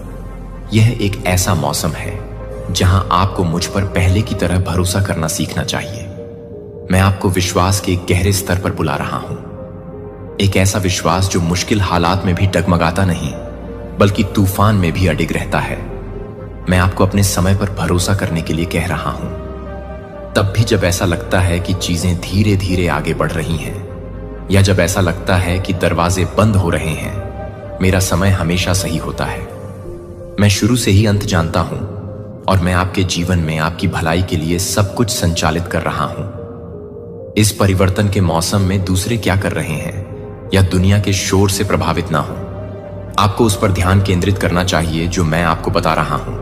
यह एक ऐसा मौसम है जहां आपको मुझ पर पहले की तरह भरोसा करना सीखना चाहिए। मैं आपको विश्वास के एक गहरे स्तर पर बुला रहा हूं, एक ऐसा विश्वास जो मुश्किल हालात में भी डगमगाता नहीं, बल्कि तूफान में भी अडिग रहता है। मैं आपको अपने समय पर भरोसा करने के लिए कह रहा हूं, तब भी जब ऐसा लगता है कि चीजें धीरे धीरे आगे बढ़ रही हैं, या जब ऐसा लगता है कि दरवाजे बंद हो रहे हैं। मेरा समय हमेशा सही होता है। मैं शुरू से ही अंत जानता हूं और मैं आपके जीवन में आपकी भलाई के लिए सब कुछ संचालित कर रहा हूं। इस परिवर्तन के मौसम में दूसरे क्या कर रहे हैं या दुनिया के शोर से प्रभावित ना हो। आपको उस पर ध्यान केंद्रित करना चाहिए जो मैं आपको बता रहा हूं।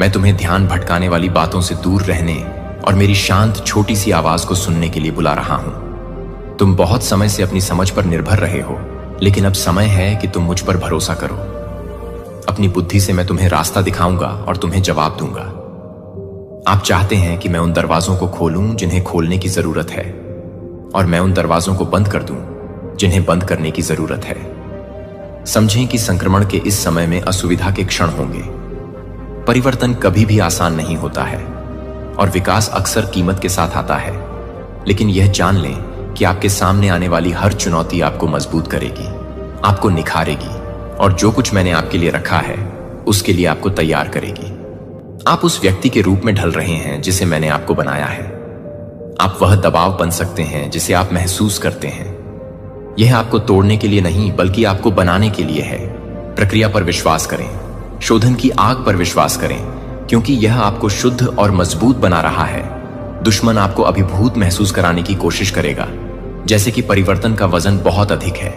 मैं तुम्हें ध्यान भटकाने वाली बातों से दूर रहने और मेरी शांत छोटी सी आवाज को सुनने के लिए बुला रहा हूं। तुम बहुत समय से अपनी समझ पर निर्भर रहे हो, लेकिन अब समय है कि तुम मुझ पर भरोसा करो। अपनी बुद्धि से मैं तुम्हें रास्ता दिखाऊंगा और तुम्हें जवाब दूंगा। आप चाहते हैं कि मैं उन दरवाजों को खोलूं जिन्हें खोलने की जरूरत है, और मैं उन दरवाजों को बंद कर दूं जिन्हें बंद करने की जरूरत है। समझें कि संक्रमण के इस समय में असुविधा के क्षण होंगे। परिवर्तन कभी भी आसान नहीं होता है और विकास अक्सर कीमत के साथ आता है। लेकिन यह जान लें कि आपके सामने आने वाली हर चुनौती आपको मजबूत करेगी, आपको निखारेगी, और जो कुछ मैंने आपके लिए रखा है उसके लिए आपको तैयार करेगी। आप उस व्यक्ति के रूप में ढल रहे हैं जिसे मैंने आपको बनाया है। आप वह दबाव बन सकते हैं जिसे आप महसूस करते हैं। यह आपको तोड़ने के लिए नहीं, बल्कि आपको बनाने के लिए है। प्रक्रिया पर विश्वास करें, शोधन की आग पर विश्वास करें, क्योंकि यह आपको शुद्ध और मजबूत बना रहा है। दुश्मन आपको अभिभूत महसूस कराने की कोशिश करेगा, जैसे कि परिवर्तन का वजन बहुत अधिक है।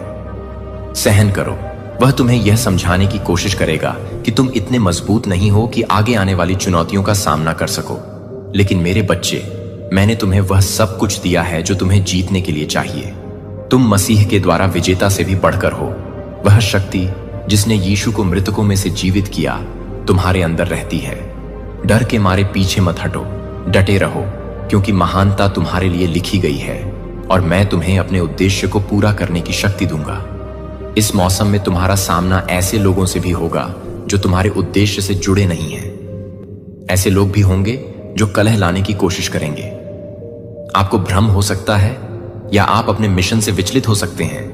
सहन करो, वह तुम्हें यह समझाने की कोशिश करेगा कि तुम इतने मजबूत नहीं हो कि आगे आने वाली चुनौतियों का सामना कर सको। लेकिन मेरे बच्चे, मैंने तुम्हें वह सब कुछ दिया है जो तुम्हें जीतने के लिए चाहिए। तुम मसीह के द्वारा विजेता से भी बढ़कर हो। वह शक्ति जिसने यीशु को मृतकों में से जीवित किया तुम्हारे अंदर रहती है। डर के मारे पीछे मत हटो, डटे रहो, क्योंकि महानता तुम्हारे लिए लिखी गई है और मैं तुम्हें अपने उद्देश्य को पूरा करने की शक्ति दूंगा। इस मौसम में तुम्हारा सामना ऐसे लोगों से भी होगा जो तुम्हारे उद्देश्य से जुड़े नहीं हैं। ऐसे लोग भी होंगे जो कलह लाने की कोशिश करेंगे। आपको भ्रम हो सकता है या आप अपने मिशन से विचलित हो सकते हैं।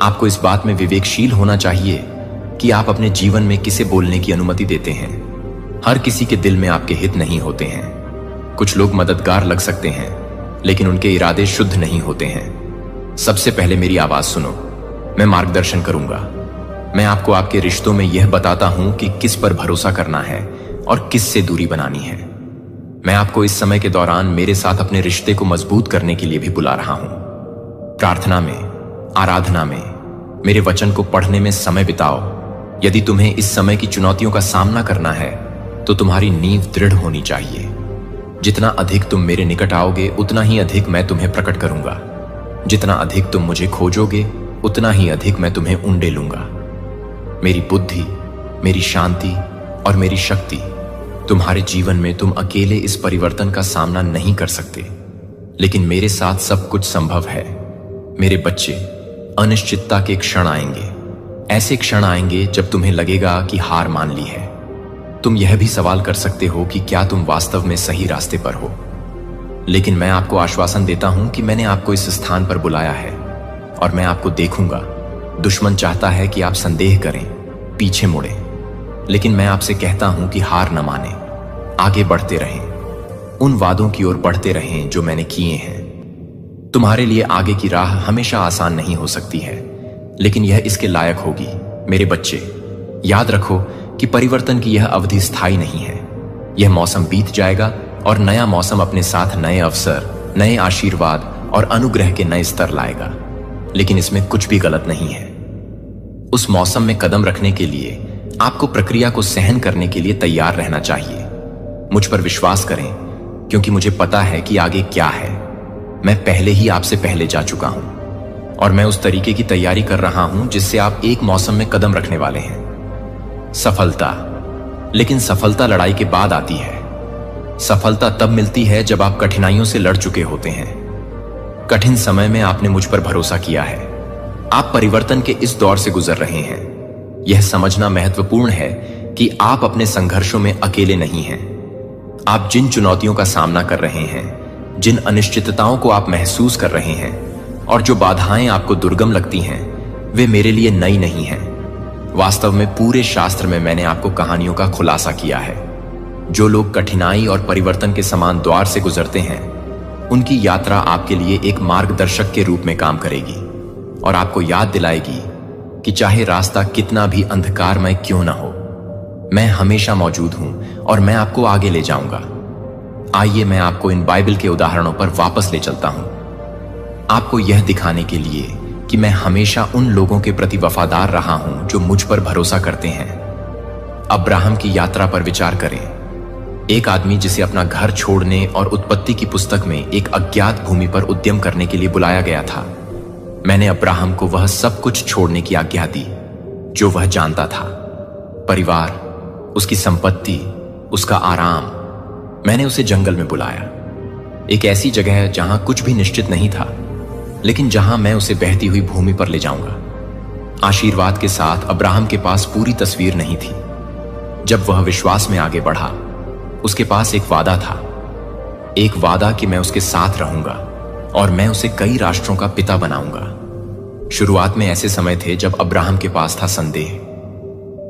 आपको इस बात में विवेकशील होना चाहिए कि आप अपने जीवन में किसे बोलने की अनुमति देते हैं। हर किसी के दिल में आपके हित नहीं होते हैं। कुछ लोग मददगार लग सकते हैं, लेकिन उनके इरादे शुद्ध नहीं होते हैं। सबसे पहले मेरी आवाज सुनो। मैं मार्गदर्शन करूंगा। मैं आपको आपके रिश्तों में यह बताता हूं कि किस पर भरोसा करना है और किस से दूरी बनानी है। मैं आपको इस समय के दौरान मेरे साथ अपने रिश्ते को मजबूत करने के लिए भी बुला रहा हूं। प्रार्थना में, आराधना में, मेरे वचन को पढ़ने में समय बिताओ। यदि तुम्हें इस समय की चुनौतियों का सामना करना है तो तुम्हारी नींव दृढ़ होनी चाहिए। जितना अधिक तुम मेरे निकट आओगे उतना ही अधिक मैं तुम्हें प्रकट करूंगा। जितना अधिक तुम मुझे खोजोगे उतना ही अधिक मैं तुम्हें उंडे लूंगा। मेरी बुद्धि, मेरी शांति और मेरी शक्ति तुम्हारे जीवन में तुम अकेले इस परिवर्तन का सामना नहीं कर सकते, लेकिन मेरे साथ सब कुछ संभव है। मेरे बच्चे, अनिश्चितता के क्षण आएंगे। ऐसे क्षण आएंगे जब तुम्हें लगेगा कि हार मान ली है। तुम यह भी सवाल कर सकते हो कि क्या तुम वास्तव में सही रास्ते पर हो। लेकिन मैं आपको आश्वासन देता हूं कि मैंने आपको इस स्थान पर बुलाया है और मैं आपको देखूंगा। दुश्मन चाहता है कि आप संदेह करें, पीछे मुड़ें, लेकिन मैं आपसे कहता हूं कि हार न माने, आगे बढ़ते रहें, उन वादों की ओर बढ़ते रहें जो मैंने किए हैं। तुम्हारे लिए आगे की राह हमेशा आसान नहीं हो सकती है, लेकिन यह इसके लायक होगी। मेरे बच्चे, याद रखो कि परिवर्तन की यह अवधि स्थायी नहीं है। यह मौसम बीत जाएगा और नया मौसम अपने साथ नए अवसर, नए आशीर्वाद और अनुग्रह के नए स्तर लाएगा। लेकिन इसमें कुछ भी गलत नहीं है। उस मौसम में कदम रखने के लिए आपको प्रक्रिया को सहन करने के लिए तैयार रहना चाहिए। मुझ पर विश्वास करें, क्योंकि मुझे पता है कि आगे क्या है। मैं पहले ही आपसे पहले जा चुका हूं और मैं उस तरीके की तैयारी कर रहा हूं जिससे आप एक मौसम में कदम रखने वाले हैं। सफलता, लेकिन सफलता लड़ाई के बाद आती है। सफलता तब मिलती है जब आप कठिनाइयों से लड़ चुके होते हैं। कठिन समय में आपने मुझ पर भरोसा किया है। आप परिवर्तन के इस दौर से गुजर रहे हैं। यह समझना महत्वपूर्ण है कि आप अपने संघर्षों में अकेले नहीं हैं। आप जिन चुनौतियों का सामना कर रहे हैं, जिन अनिश्चितताओं को आप महसूस कर रहे हैं और जो बाधाएं आपको दुर्गम लगती हैं, वे मेरे लिए नई नहीं हैं। वास्तव में पूरे शास्त्र में मैंने आपको कहानियों का खुलासा किया है। जो लोग कठिनाई और परिवर्तन के समान द्वार से गुजरते हैं, उनकी यात्रा आपके लिए एक मार्गदर्शक के रूप में काम करेगी और आपको याद दिलाएगी कि चाहे रास्ता कितना भी अंधकारमय क्यों ना हो, मैं हमेशा मौजूद हूं और मैं आपको आगे ले जाऊंगा। आइए मैं आपको इन बाइबल के उदाहरणों पर वापस ले चलता हूं, आपको यह दिखाने के लिए कि मैं हमेशा उन लोगों के प्रति वफादार रहा हूं जो मुझ पर भरोसा करते हैं। अब्राहम की यात्रा पर विचार करें। एक आदमी जिसे अपना घर छोड़ने और उत्पत्ति की पुस्तक में एक अज्ञात भूमि पर उद्यम करने के लिए बुलाया गया था। मैंने अब्राहम को वह सब कुछ छोड़ने की आज्ञा दी जो वह जानता था। परिवार, उसकी संपत्ति, उसका आराम। मैंने उसे जंगल में बुलाया, एक ऐसी जगह जहां कुछ भी निश्चित नहीं था, लेकिन जहां मैं उसे बहती हुई भूमि पर ले जाऊंगा। आशीर्वाद के साथ अब्राहम के पास पूरी तस्वीर नहीं थी। जब वह विश्वास में आगे बढ़ा, उसके पास एक वादा था, एक वादा कि मैं उसके साथ रहूंगा और मैं उसे कई राष्ट्रों का पिता बनाऊंगा। शुरुआत में ऐसे समय थे जब अब्राहम के पास था संदेह।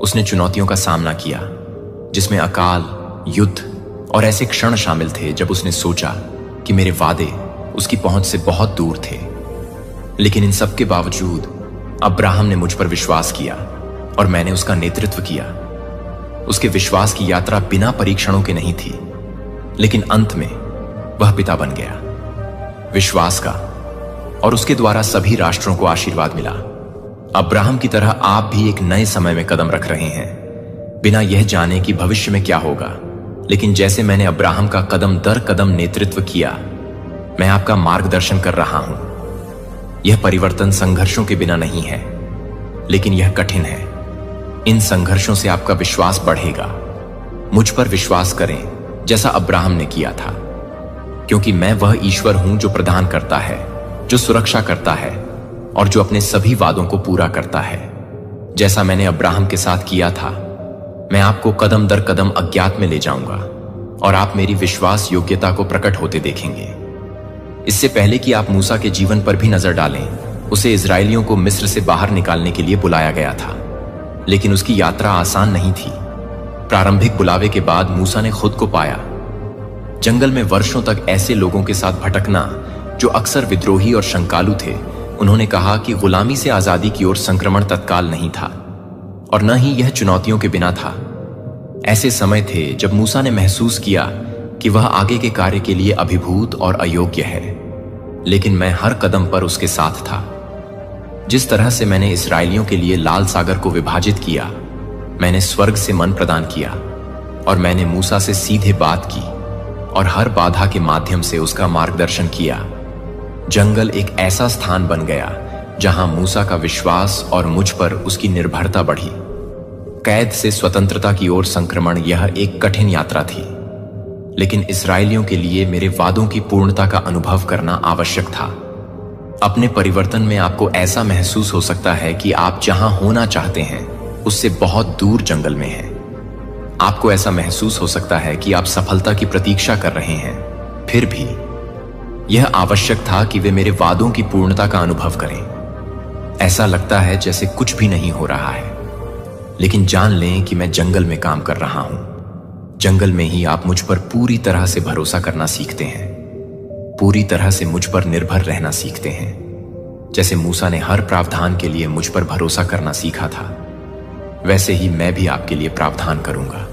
उसने चुनौतियों का सामना किया जिसमें अकाल, युद्ध और ऐसे क्षण शामिल थे जब उसने सोचा कि मेरे वादे उसकी पहुंच से बहुत दूर थे। लेकिन इन सब के बावजूद अब्राहम ने मुझ पर विश्वास किया और मैंने उसका नेतृत्व किया। उसके विश्वास की यात्रा बिना परीक्षणों के नहीं थी, लेकिन अंत में वह पिता बन गया विश्वास का, और उसके द्वारा सभी राष्ट्रों को आशीर्वाद मिला। अब्राहम की तरह आप भी एक नए समय में कदम रख रहे हैं, बिना यह जाने कि भविष्य में क्या होगा। लेकिन जैसे मैंने अब्राहम का कदम दर कदम नेतृत्व किया, मैं आपका मार्गदर्शन कर रहा हूं। यह परिवर्तन संघर्षों के बिना नहीं है, लेकिन यह कठिन है। इन संघर्षों से आपका विश्वास बढ़ेगा। मुझ पर विश्वास करें, जैसा अब्राहम ने किया था, क्योंकि मैं वह ईश्वर हूं जो प्रदान करता है, जो सुरक्षा करता है और जो अपने सभी वादों को पूरा करता है। जैसा मैंने अब्राहम के साथ किया था, मैं आपको कदम दर कदम अज्ञात में ले जाऊंगा और आप मेरी विश्वास योग्यता को प्रकट होते देखेंगे। इससे पहले कि आप मूसा के जीवन पर भी नजर डालें, उसे इजरायलियों को मिस्र से बाहर निकालने के लिए बुलाया गया था, लेकिन उसकी यात्रा आसान नहीं थी। प्रारंभिक बुलावे के बाद मूसा ने खुद को पाया जंगल में वर्षों तक ऐसे लोगों के साथ भटकना जो अक्सर विद्रोही और शंकालु थे। उन्होंने कहा कि गुलामी से आजादी की ओर संक्रमण तत्काल नहीं था और न ही यह चुनौतियों के बिना था। ऐसे समय थे जब मूसा ने महसूस किया कि वह आगे के कार्य के लिए अभिभूत और अयोग्य है, लेकिन मैं हर कदम पर उसके साथ था। जिस तरह से मैंने इस्राएलियों के लिए लाल सागर को विभाजित किया, मैंने स्वर्ग से मन प्रदान किया और मैंने मूसा से सीधे बात की और हर बाधा के माध्यम से उसका मार्गदर्शन किया। जंगल एक ऐसा स्थान बन गया जहां मूसा का विश्वास और मुझ पर उसकी निर्भरता बढ़ी। कैद से स्वतंत्रता की ओर संक्रमण यह एक कठिन यात्रा थी, लेकिन इस्राएलियों के लिए मेरे वादों की पूर्णता का अनुभव करना आवश्यक था। अपने परिवर्तन में आपको ऐसा महसूस हो सकता है कि आप जहां होना चाहते हैं उससे बहुत दूर जंगल में हैं। आपको ऐसा महसूस हो सकता है कि आप सफलता की प्रतीक्षा कर रहे हैं, फिर भी यह आवश्यक था कि वे मेरे वादों की पूर्णता का अनुभव करें। ऐसा लगता है जैसे कुछ भी नहीं हो रहा है, लेकिन जान लें कि मैं जंगल में काम कर रहा हूं। जंगल में ही आप मुझ पर पूरी तरह से भरोसा करना सीखते हैं, पूरी तरह से मुझ पर निर्भर रहना सीखते हैं। जैसे मूसा ने हर प्रावधान के लिए मुझ पर भरोसा करना सीखा था, वैसे ही मैं भी आपके लिए प्रावधान करूंगा।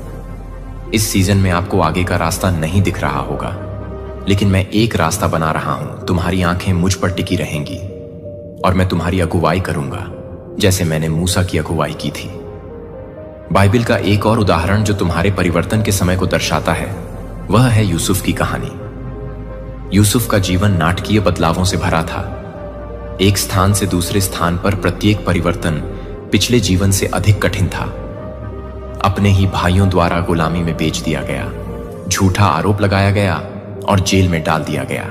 इस सीजन में आपको आगे का रास्ता नहीं दिख रहा होगा, लेकिन मैं एक रास्ता बना रहा हूं। तुम्हारी आंखें मुझ पर टिकी रहेंगी और मैं तुम्हारी अगुवाई करूंगा, जैसे मैंने मूसा की अगुवाई की थी। बाइबिल का एक और उदाहरण जो तुम्हारे परिवर्तन के समय को दर्शाता है, वह है यूसुफ की कहानी। यूसुफ का जीवन नाटकीय बदलावों से भरा था। एक स्थान से दूसरे स्थान पर प्रत्येक परिवर्तन पिछले जीवन से अधिक कठिन था। अपने ही भाइयों द्वारा गुलामी में बेच दिया गया, झूठा आरोप लगाया गया और जेल में डाल दिया गया।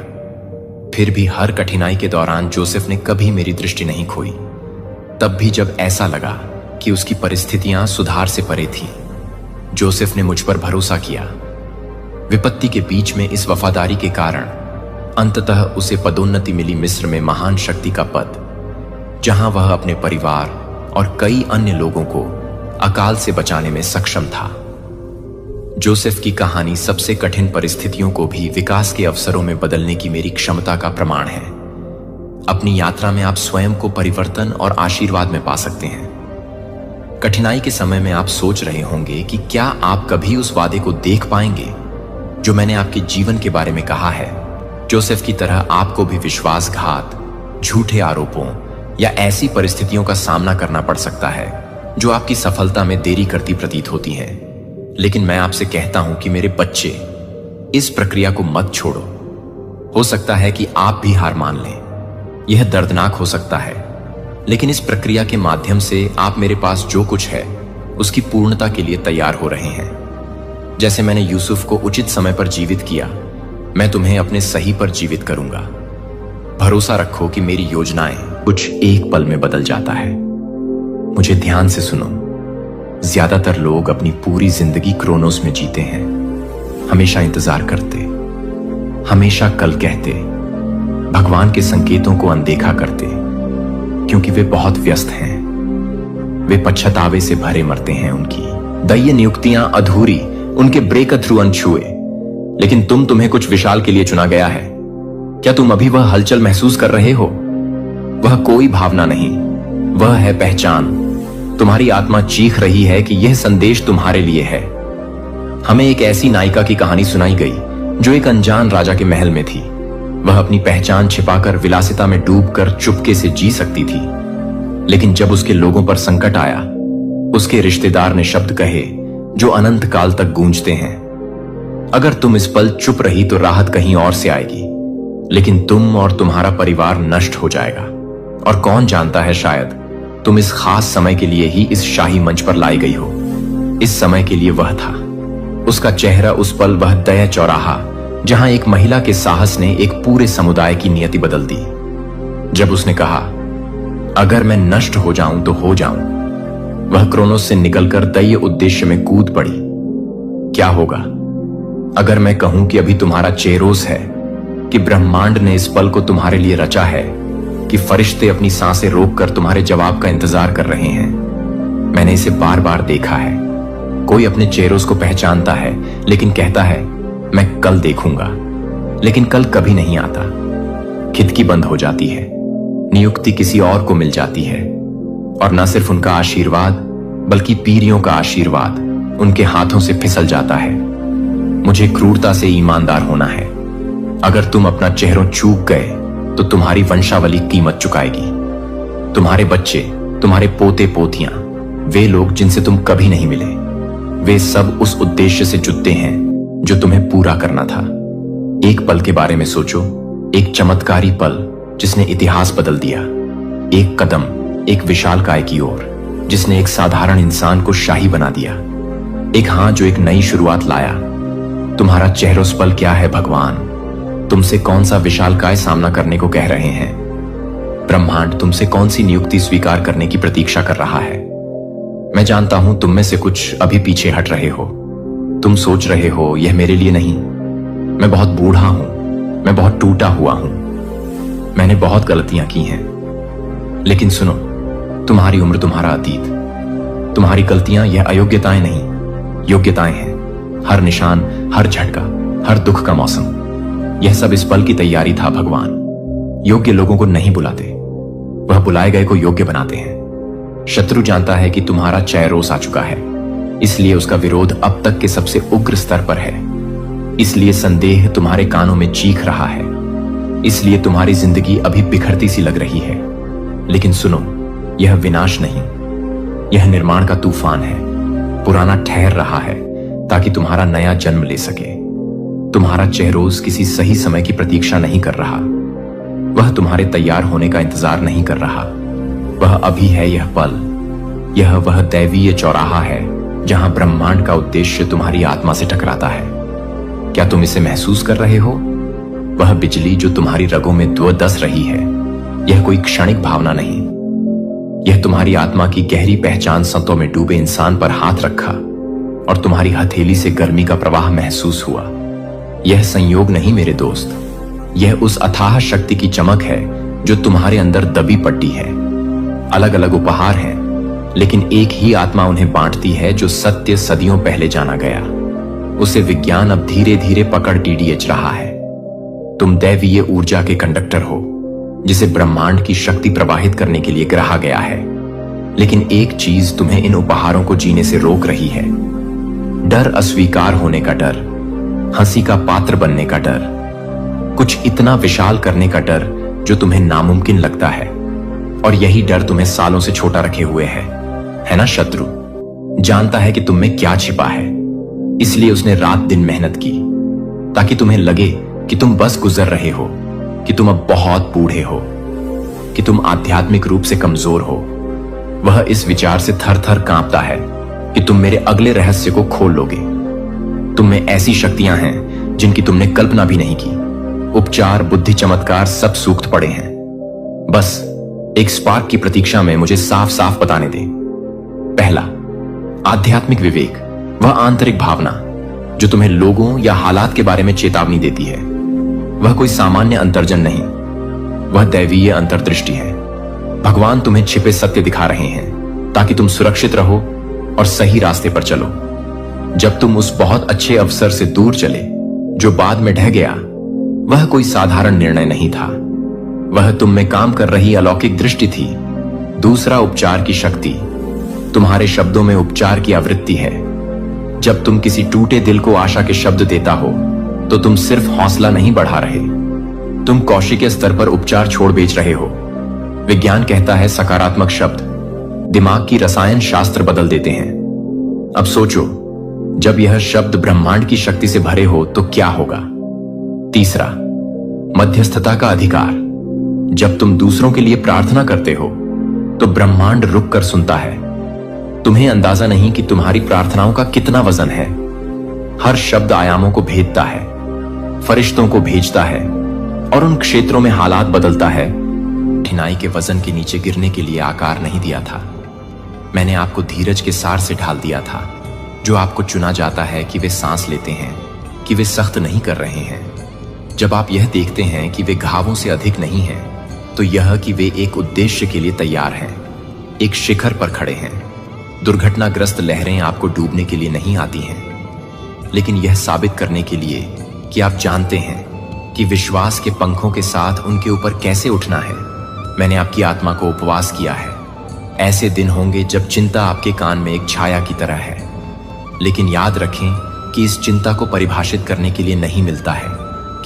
फिर भी हर कठिनाई के दौरान जोसेफ ने कभी मेरी दृष्टि नहीं खोई। तब भी जब ऐसा लगा कि उसकी परिस्थितियां सुधार से परे थी, जोसेफ ने मुझ पर भरोसा किया। विपत्ति के बीच में इस वफादारी के कारण अंततः उसे पदोन्नति मिली मिस्र में महान शक्ति का पद, जहां वह अपने परिवार और कई अन्य लोगों को अकाल से बचाने में सक्षम था। जोसेफ की कहानी सबसे कठिन परिस्थितियों को भी विकास के अवसरों में बदलने की मेरी क्षमता का प्रमाण है। अपनी यात्रा में आप स्वयं को परिवर्तन और आशीर्वाद में पा सकते हैं। कठिनाई के समय में आप सोच रहे होंगे कि क्या आप कभी उस वादे को देख पाएंगे जो मैंने आपके जीवन के बारे में कहा है। जोसेफ की तरह आपको भी विश्वासघात, झूठे आरोपों या ऐसी परिस्थितियों का सामना करना पड़ सकता है जो आपकी सफलता में देरी करती प्रतीत होती हैं। लेकिन मैं आपसे कहता हूं कि मेरे बच्चे, इस प्रक्रिया को मत छोड़ो। हो सकता है कि आप भी हार मान लें, यह दर्दनाक हो सकता है, लेकिन इस प्रक्रिया के माध्यम से आप मेरे पास जो कुछ है उसकी पूर्णता के लिए तैयार हो रहे हैं। जैसे मैंने यूसुफ को उचित समय पर जीवित किया, मैं तुम्हें अपने सही पर जीवित करूंगा। भरोसा रखो कि मेरी योजनाएं कुछ एक पल में बदल जाता है। मुझे ध्यान से सुनो। ज्यादातर लोग अपनी पूरी जिंदगी क्रोनोस में जीते हैं, हमेशा इंतजार करते, हमेशा कल कहते, भगवान के संकेतों को अनदेखा करते, क्योंकि वे बहुत व्यस्त हैं। वे पश्चातावे से भरे मरते हैं। उनकी दैय नियुक्तियां अधूरी, उनके ब्रेक थ्रू अनछुए। लेकिन तुम्हें कुछ विशाल के लिए चुना गया है। क्या तुम अभी वह हलचल महसूस कर रहे हो? वह कोई भावना नहीं, वह है पहचान। तुम्हारी आत्मा चीख रही है कि यह संदेश तुम्हारे लिए है। हमें एक ऐसी नायिका की कहानी सुनाई गई जो एक अनजान राजा के महल में थी। वह अपनी पहचान छिपाकर विलासिता में डूबकर चुपके से जी सकती थी, लेकिन जब उसके लोगों पर संकट आया, उसके रिश्तेदार ने शब्द कहे जो अनंत काल तक गूंजते हैं। अगर तुम इस पल चुप रही तो राहत कहीं और से आएगी, लेकिन तुम और तुम्हारा परिवार नष्ट हो जाएगा। और कौन जानता है, शायद तुम इस खास समय के लिए ही इस शाही मंच पर लाई गई हो। इस समय के लिए वह था। उसका चेहरा उस पल वह तय चौराहा जहां एक महिला के साहस ने एक पूरे समुदाय की नियति बदल दी। जब उसने कहा, अगर मैं नष्ट हो जाऊं तो हो जाऊं, वह क्रोनोस से निकलकर दैय उद्देश्य में कूद पड़ी। क्या होगा अगर मैं कहूं कि अभी तुम्हारा चेरोस है, कि ब्रह्मांड ने इस पल को तुम्हारे लिए रचा है, कि फरिश्ते अपनी सांसें रोककर तुम्हारे जवाब का इंतजार कर रहे हैं। मैंने इसे बार बार देखा है। कोई अपने चेरोस को पहचानता है लेकिन कहता है मैं कल देखूंगा, लेकिन कल कभी नहीं आता। खिदकी बंद हो जाती है, नियुक्ति किसी और को मिल जाती है, और न सिर्फ उनका आशीर्वाद बल्कि पीरियों का आशीर्वाद उनके हाथों से फिसल जाता है। मुझे क्रूरता से ईमानदार होना है। अगर तुम अपना चेहरा चूक गए तो तुम्हारी वंशावली कीमत चुकाएगी। तुम्हारे बच्चे, तुम्हारे पोते पोतियां, वे लोग जिनसे तुम कभी नहीं मिले, वे सब उस उद्देश्य से जुटते हैं जो तुम्हें पूरा करना था। एक पल के बारे में सोचो, एक चमत्कारी पल जिसने इतिहास बदल दिया। एक कदम एक विशालकाय की ओर जिसने एक साधारण इंसान को शाही बना दिया। एक हाथ जो एक नई शुरुआत लाया। तुम्हारा चेहरोस पल क्या है भगवान? तुमसे कौन सा विशालकाय सामना करने को कह रहे हैं? ब्रह्मांड तुमसे कौन सी नियुक्ति स्वीकार करने की प्रतीक्षा कर रहा है? मैं जानता हूं तुम में से कुछ अभी पीछे हट रहे हो। तुम सोच रहे हो यह मेरे लिए नहीं। मैं बहुत बूढ़ा हूं, मैं बहुत टूटा हुआ हूं, मैंने बहुत गलतियां की हैं। लेकिन सुनो, तुम्हारी उम्र, तुम्हारा अतीत, तुम्हारी गलतियां यह अयोग्यताएं नहीं, योग्यताएं हैं। हर निशान, हर झटका, हर दुख का मौसम, यह सब इस पल की तैयारी था भगवान। योग्य लोगों को नहीं बुलाते, वह बुलाए गए को योग्य बनाते हैं। शत्रु जानता है कि तुम्हारा चेरोस आ चुका है, इसलिए उसका विरोध अब तक के सबसे उग्र स्तर पर है। इसलिए संदेह तुम्हारे कानों में चीख रहा है। इसलिए तुम्हारी जिंदगी अभी बिखरती सी लग रही है। लेकिन सुनो, यह विनाश नहीं, यह निर्माण का तूफान है। पुराना ठहर रहा है ताकि तुम्हारा नया जन्म ले सके। तुम्हारा चेहरोस किसी सही समय की प्रतीक्षा नहीं कर रहा। वह तुम्हारे तैयार होने का इंतजार नहीं कर रहा। वह अभी है यह पल। यह वह दैवीय चौराहा है जहां ब्रह्मांड का उद्देश्य तुम्हारी आत्मा से टकराता है। क्या तुम इसे महसूस कर रहे हो? वह बिजली जो तुम्हारी रगों में धस रही है, यह कोई क्षणिक भावना नहीं। यह तुम्हारी आत्मा की गहरी पहचान सतों में डूबे इंसान पर हाथ रखा और तुम्हारी हथेली से गर्मी का प्रवाह महसूस हुआ। यह संयोग नहीं मेरे दोस्त, यह उस अथाह शक्ति की चमक है जो तुम्हारे अंदर दबी पड़ती है। अलग अलग उपहार हैं, लेकिन एक ही आत्मा उन्हें बांटती है जो सत्य सदियों पहले जाना गया। उसे विज्ञान अब धीरे धीरे पकड़ टीडीएच रहा है। तुम दैवीय ऊर्जा के कंडक्टर हो जिसे ब्रह्मांड की शक्ति प्रवाहित करने के लिए गढ़ा गया है। लेकिन एक चीज तुम्हें इन उपहारों को जीने से रोक रही है। डर, अस्वीकार होने का डर, हंसी का पात्र बनने का डर, कुछ इतना विशाल करने का डर जो तुम्हें नामुमकिन लगता है। और यही डर तुम्हें सालों से छोटा रखे हुए है ना? शत्रु जानता है कि तुम में क्या छिपा है, इसलिए उसने रात दिन मेहनत की ताकि तुम्हें लगे कि तुम बस गुजर रहे हो, कि तुम अब बहुत बूढ़े हो, कि तुम आध्यात्मिक रूप से कमजोर हो। वह इस विचार से थर थर कांपता है कि तुम मेरे अगले रहस्य को खोल लोगे। तुम में ऐसी शक्तियां हैं जिनकी तुमने कल्पना भी नहीं की। उपचार, बुद्धि, चमत्कार सब सूक्त पड़े हैं। बस एक स्पार्क की प्रतीक्षा में मुझे साफ साफ बताने दे। पहला, आध्यात्मिक विवेक, वह आंतरिक भावना जो तुम्हें लोगों या हालात के बारे में चेतावनी देती है। वह कोई सामान्य अंतर्जन नहीं, वह दैवीय अंतर्दृष्टि है। भगवान तुम्हें छिपे सत्य दिखा रहे हैं ताकि तुम सुरक्षित रहो और सही रास्ते पर चलो। जब तुम उस बहुत अच्छे अवसर से दूर चले जो बाद में ढह गया, वह कोई साधारण निर्णय नहीं था। वह तुम में काम कर रही अलौकिक दृष्टि थी। दूसरा, उपचार की शक्ति। तुम्हारे शब्दों में उपचार की आवृत्ति है। जब तुम किसी टूटे दिल को आशा के शब्द देता हो तो तुम सिर्फ हौसला नहीं बढ़ा रहे, तुम कौशिकीय स्तर पर उपचार छोड़ बेच रहे हो। विज्ञान कहता है सकारात्मक शब्द दिमाग की रसायन शास्त्र बदल देते हैं। अब सोचो, जब यह शब्द ब्रह्मांड की शक्ति से भरे हो तो क्या होगा। तीसरा, मध्यस्थता का अधिकार। जब तुम दूसरों के लिए प्रार्थना करते हो तो ब्रह्मांड रुक कर सुनता है। तुम्हें अंदाजा नहीं कि तुम्हारी प्रार्थनाओं का कितना वजन है। हर शब्द आयामों को भेदता है, फरिश्तों को भेजता है और उन क्षेत्रों में हालात बदलता है। कठिनाई के वजन के नीचे गिरने के लिए आकार नहीं दिया था, मैंने आपको धीरज के सार से ढाल दिया था। जो आपको चुना जाता है कि वे सांस लेते हैं, कि वे सख्त नहीं कर रहे हैं। जब आप यह देखते हैं कि वे घावों से अधिक नहीं हैं, तो यह कि वे एक उद्देश्य के लिए तैयार हैं, एक शिखर पर खड़े हैं। दुर्घटनाग्रस्त लहरें आपको डूबने के लिए नहीं आती हैं, लेकिन यह साबित करने के लिए कि आप जानते हैं कि विश्वास के पंखों के साथ उनके ऊपर कैसे उठना है। मैंने आपकी आत्मा को उपवास किया है। ऐसे दिन होंगे जब चिंता आपके कान में एक छाया की तरह है, लेकिन याद रखें कि इस चिंता को परिभाषित करने के लिए नहीं मिलता है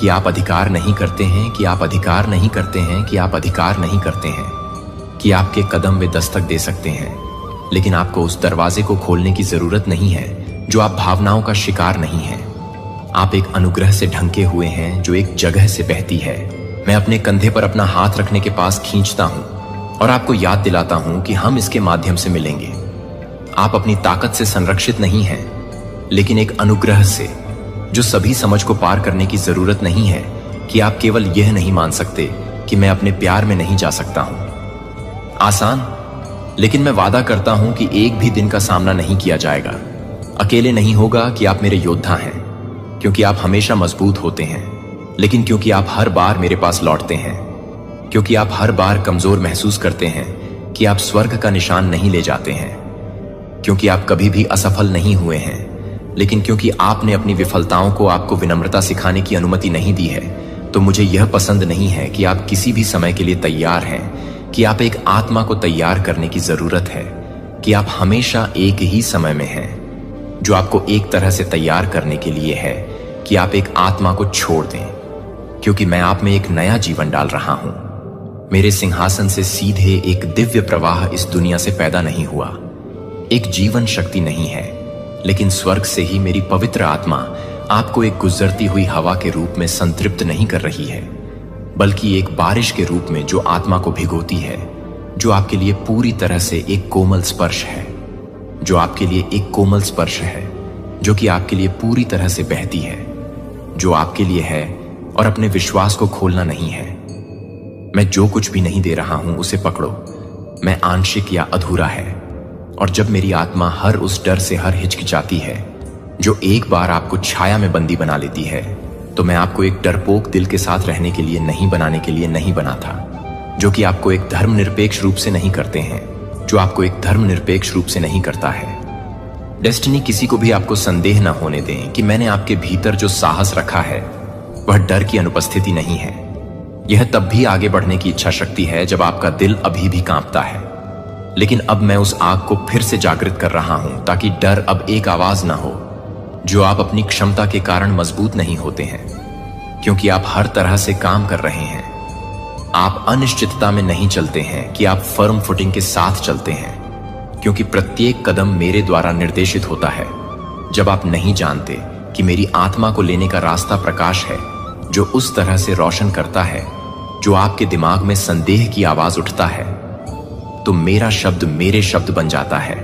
कि आप अधिकार नहीं करते हैं, कि आप अधिकार नहीं करते हैं, कि आप अधिकार नहीं करते हैं, कि आपके कदम वे दस्तक दे सकते हैं, लेकिन आपको उस दरवाजे को खोलने की जरूरत नहीं है जो आप भावनाओं का शिकार नहीं हैं। आप एक अनुग्रह से ढंके हुए हैं जो एक जगह से बहती है। मैं अपने कंधे पर अपना हाथ रखने के पास खींचता हूं और आपको याद दिलाता हूं कि हम इसके माध्यम से मिलेंगे। आप अपनी ताकत से संरक्षित नहीं हैं, लेकिन एक अनुग्रह से जो सभी समझ को पार करने की जरूरत नहीं है कि आप केवल यह नहीं मान सकते कि मैं अपने प्यार में नहीं जा सकता हूं। आसान, लेकिन मैं वादा करता हूं कि एक भी दिन का सामना नहीं किया जाएगा। अकेले नहीं होगा कि आप मेरे योद्धा हैं, क्योंकि आप हमेशा मजबूत होते हैं, लेकिन क्योंकि आप हर बार मेरे पास लौटते हैं, क्योंकि आप हर बार कमजोर महसूस करते हैं कि आप स्वर्ग का निशान नहीं ले जाते हैं, क्योंकि आप कभी भी असफल नहीं हुए हैं, लेकिन क्योंकि आपने अपनी विफलताओं को आपको विनम्रता सिखाने की अनुमति नहीं दी है, तो मुझे यह पसंद नहीं है कि आप किसी भी समय के लिए तैयार हैं, कि आप एक आत्मा को तैयार करने की जरूरत है, कि आप हमेशा एक ही समय में हैं, जो आपको एक तरह से तैयार करने के लिए है कि आप एक आत्मा को छोड़ दें, क्योंकि मैं आप में एक नया जीवन डाल रहा हूं। मेरे सिंहासन से सीधे एक दिव्य प्रवाह इस दुनिया से पैदा नहीं हुआ, एक जीवन शक्ति नहीं है, लेकिन स्वर्ग से ही मेरी पवित्र आत्मा आपको एक गुजरती हुई हवा के रूप में संतृप्त नहीं कर रही है, बल्कि एक बारिश के रूप में जो आत्मा को भिगोती है, जो आपके लिए पूरी तरह से एक कोमल स्पर्श है, जो आपके लिए एक कोमल स्पर्श है, जो कि आपके लिए पूरी तरह से बहती है, जो आपके लिए है और अपने विश्वास को खोलना नहीं है। मैं जो कुछ भी नहीं दे रहा हूं उसे पकड़ो, मैं आंशिक या अधूरा है। और जब मेरी आत्मा हर उस डर से हर हिचकिचाती है जो एक बार आपको छाया में बंदी बना लेती है, तो मैं आपको एक डरपोक दिल के साथ रहने के लिए नहीं बनाने के लिए नहीं बना था, जो कि आपको एक धर्मनिरपेक्ष रूप से नहीं करते हैं, जो आपको एक धर्मनिरपेक्ष रूप से नहीं करता है। डेस्टिनी किसी को भी आपको संदेह न होने दें कि मैंने आपके भीतर जो साहस रखा है वह डर की अनुपस्थिति नहीं है। यह तब भी आगे बढ़ने की इच्छा शक्ति है जब आपका दिल अभी भी कांपता है, लेकिन अब मैं उस आग को फिर से जागृत कर रहा हूं ताकि डर अब एक आवाज ना हो, जो आप अपनी क्षमता के कारण मजबूत नहीं होते हैं, क्योंकि आप हर तरह से काम कर रहे हैं। आप अनिश्चितता में नहीं चलते हैं कि आप फर्म फुटिंग के साथ चलते हैं, क्योंकि प्रत्येक कदम मेरे द्वारा निर्देशित होता है। जब आप नहीं जानते कि मेरी आत्मा को लेने का रास्ता प्रकाश है जो उस तरह से रोशन करता है जो आपके दिमाग में संदेह की आवाज उठता है, तो मेरा शब्द मेरे शब्द बन जाता है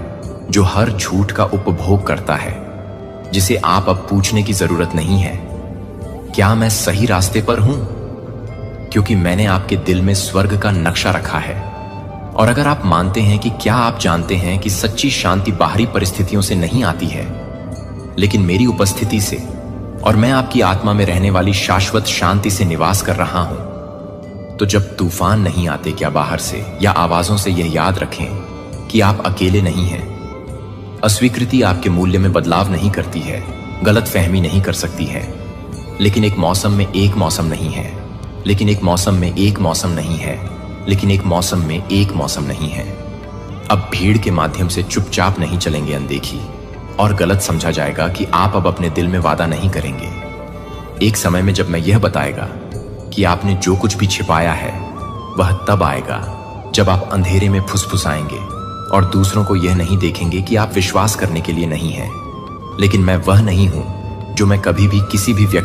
जो हर झूठ का उपभोग करता है, जिसे आप अब पूछने की जरूरत नहीं है क्या मैं सही रास्ते पर हूं, क्योंकि मैंने आपके दिल में स्वर्ग का नक्शा रखा है। और अगर आप मानते हैं कि क्या आप जानते हैं कि सच्ची शांति बाहरी परिस्थितियों से नहीं आती है, लेकिन मेरी उपस्थिति से, और मैं आपकी आत्मा में रहने वाली शाश्वत शांति से निवास कर रहा हूं, तो जब तूफान नहीं आते क्या बाहर से या आवाजों से, यह याद रखें कि आप अकेले नहीं हैं। अस्वीकृति आपके मूल्य में बदलाव नहीं करती है, गलत फहमी नहीं कर सकती है, लेकिन एक मौसम में एक मौसम नहीं है, लेकिन एक मौसम में एक मौसम नहीं है, लेकिन एक मौसम में एक मौसम नहीं है। अब भीड़ के माध्यम से चुपचाप नहीं चलेंगे अनदेखी, और गलत समझा जाएगा कि आप अब अपने दिल में वादा नहीं करेंगे। एक समय में जब मैं यह बताएगा कि आपने जो कुछ भी छिपाया है वह तब आएगा जब आप अंधेरे में फुसफुसाएंगे और दूसरों को यह नहीं देखेंगे कि आप विश्वास करने के लिए नहीं हैं। लेकिन मैं वह नहीं हूं जो मैं कभी भी किसी भी व्यक्ति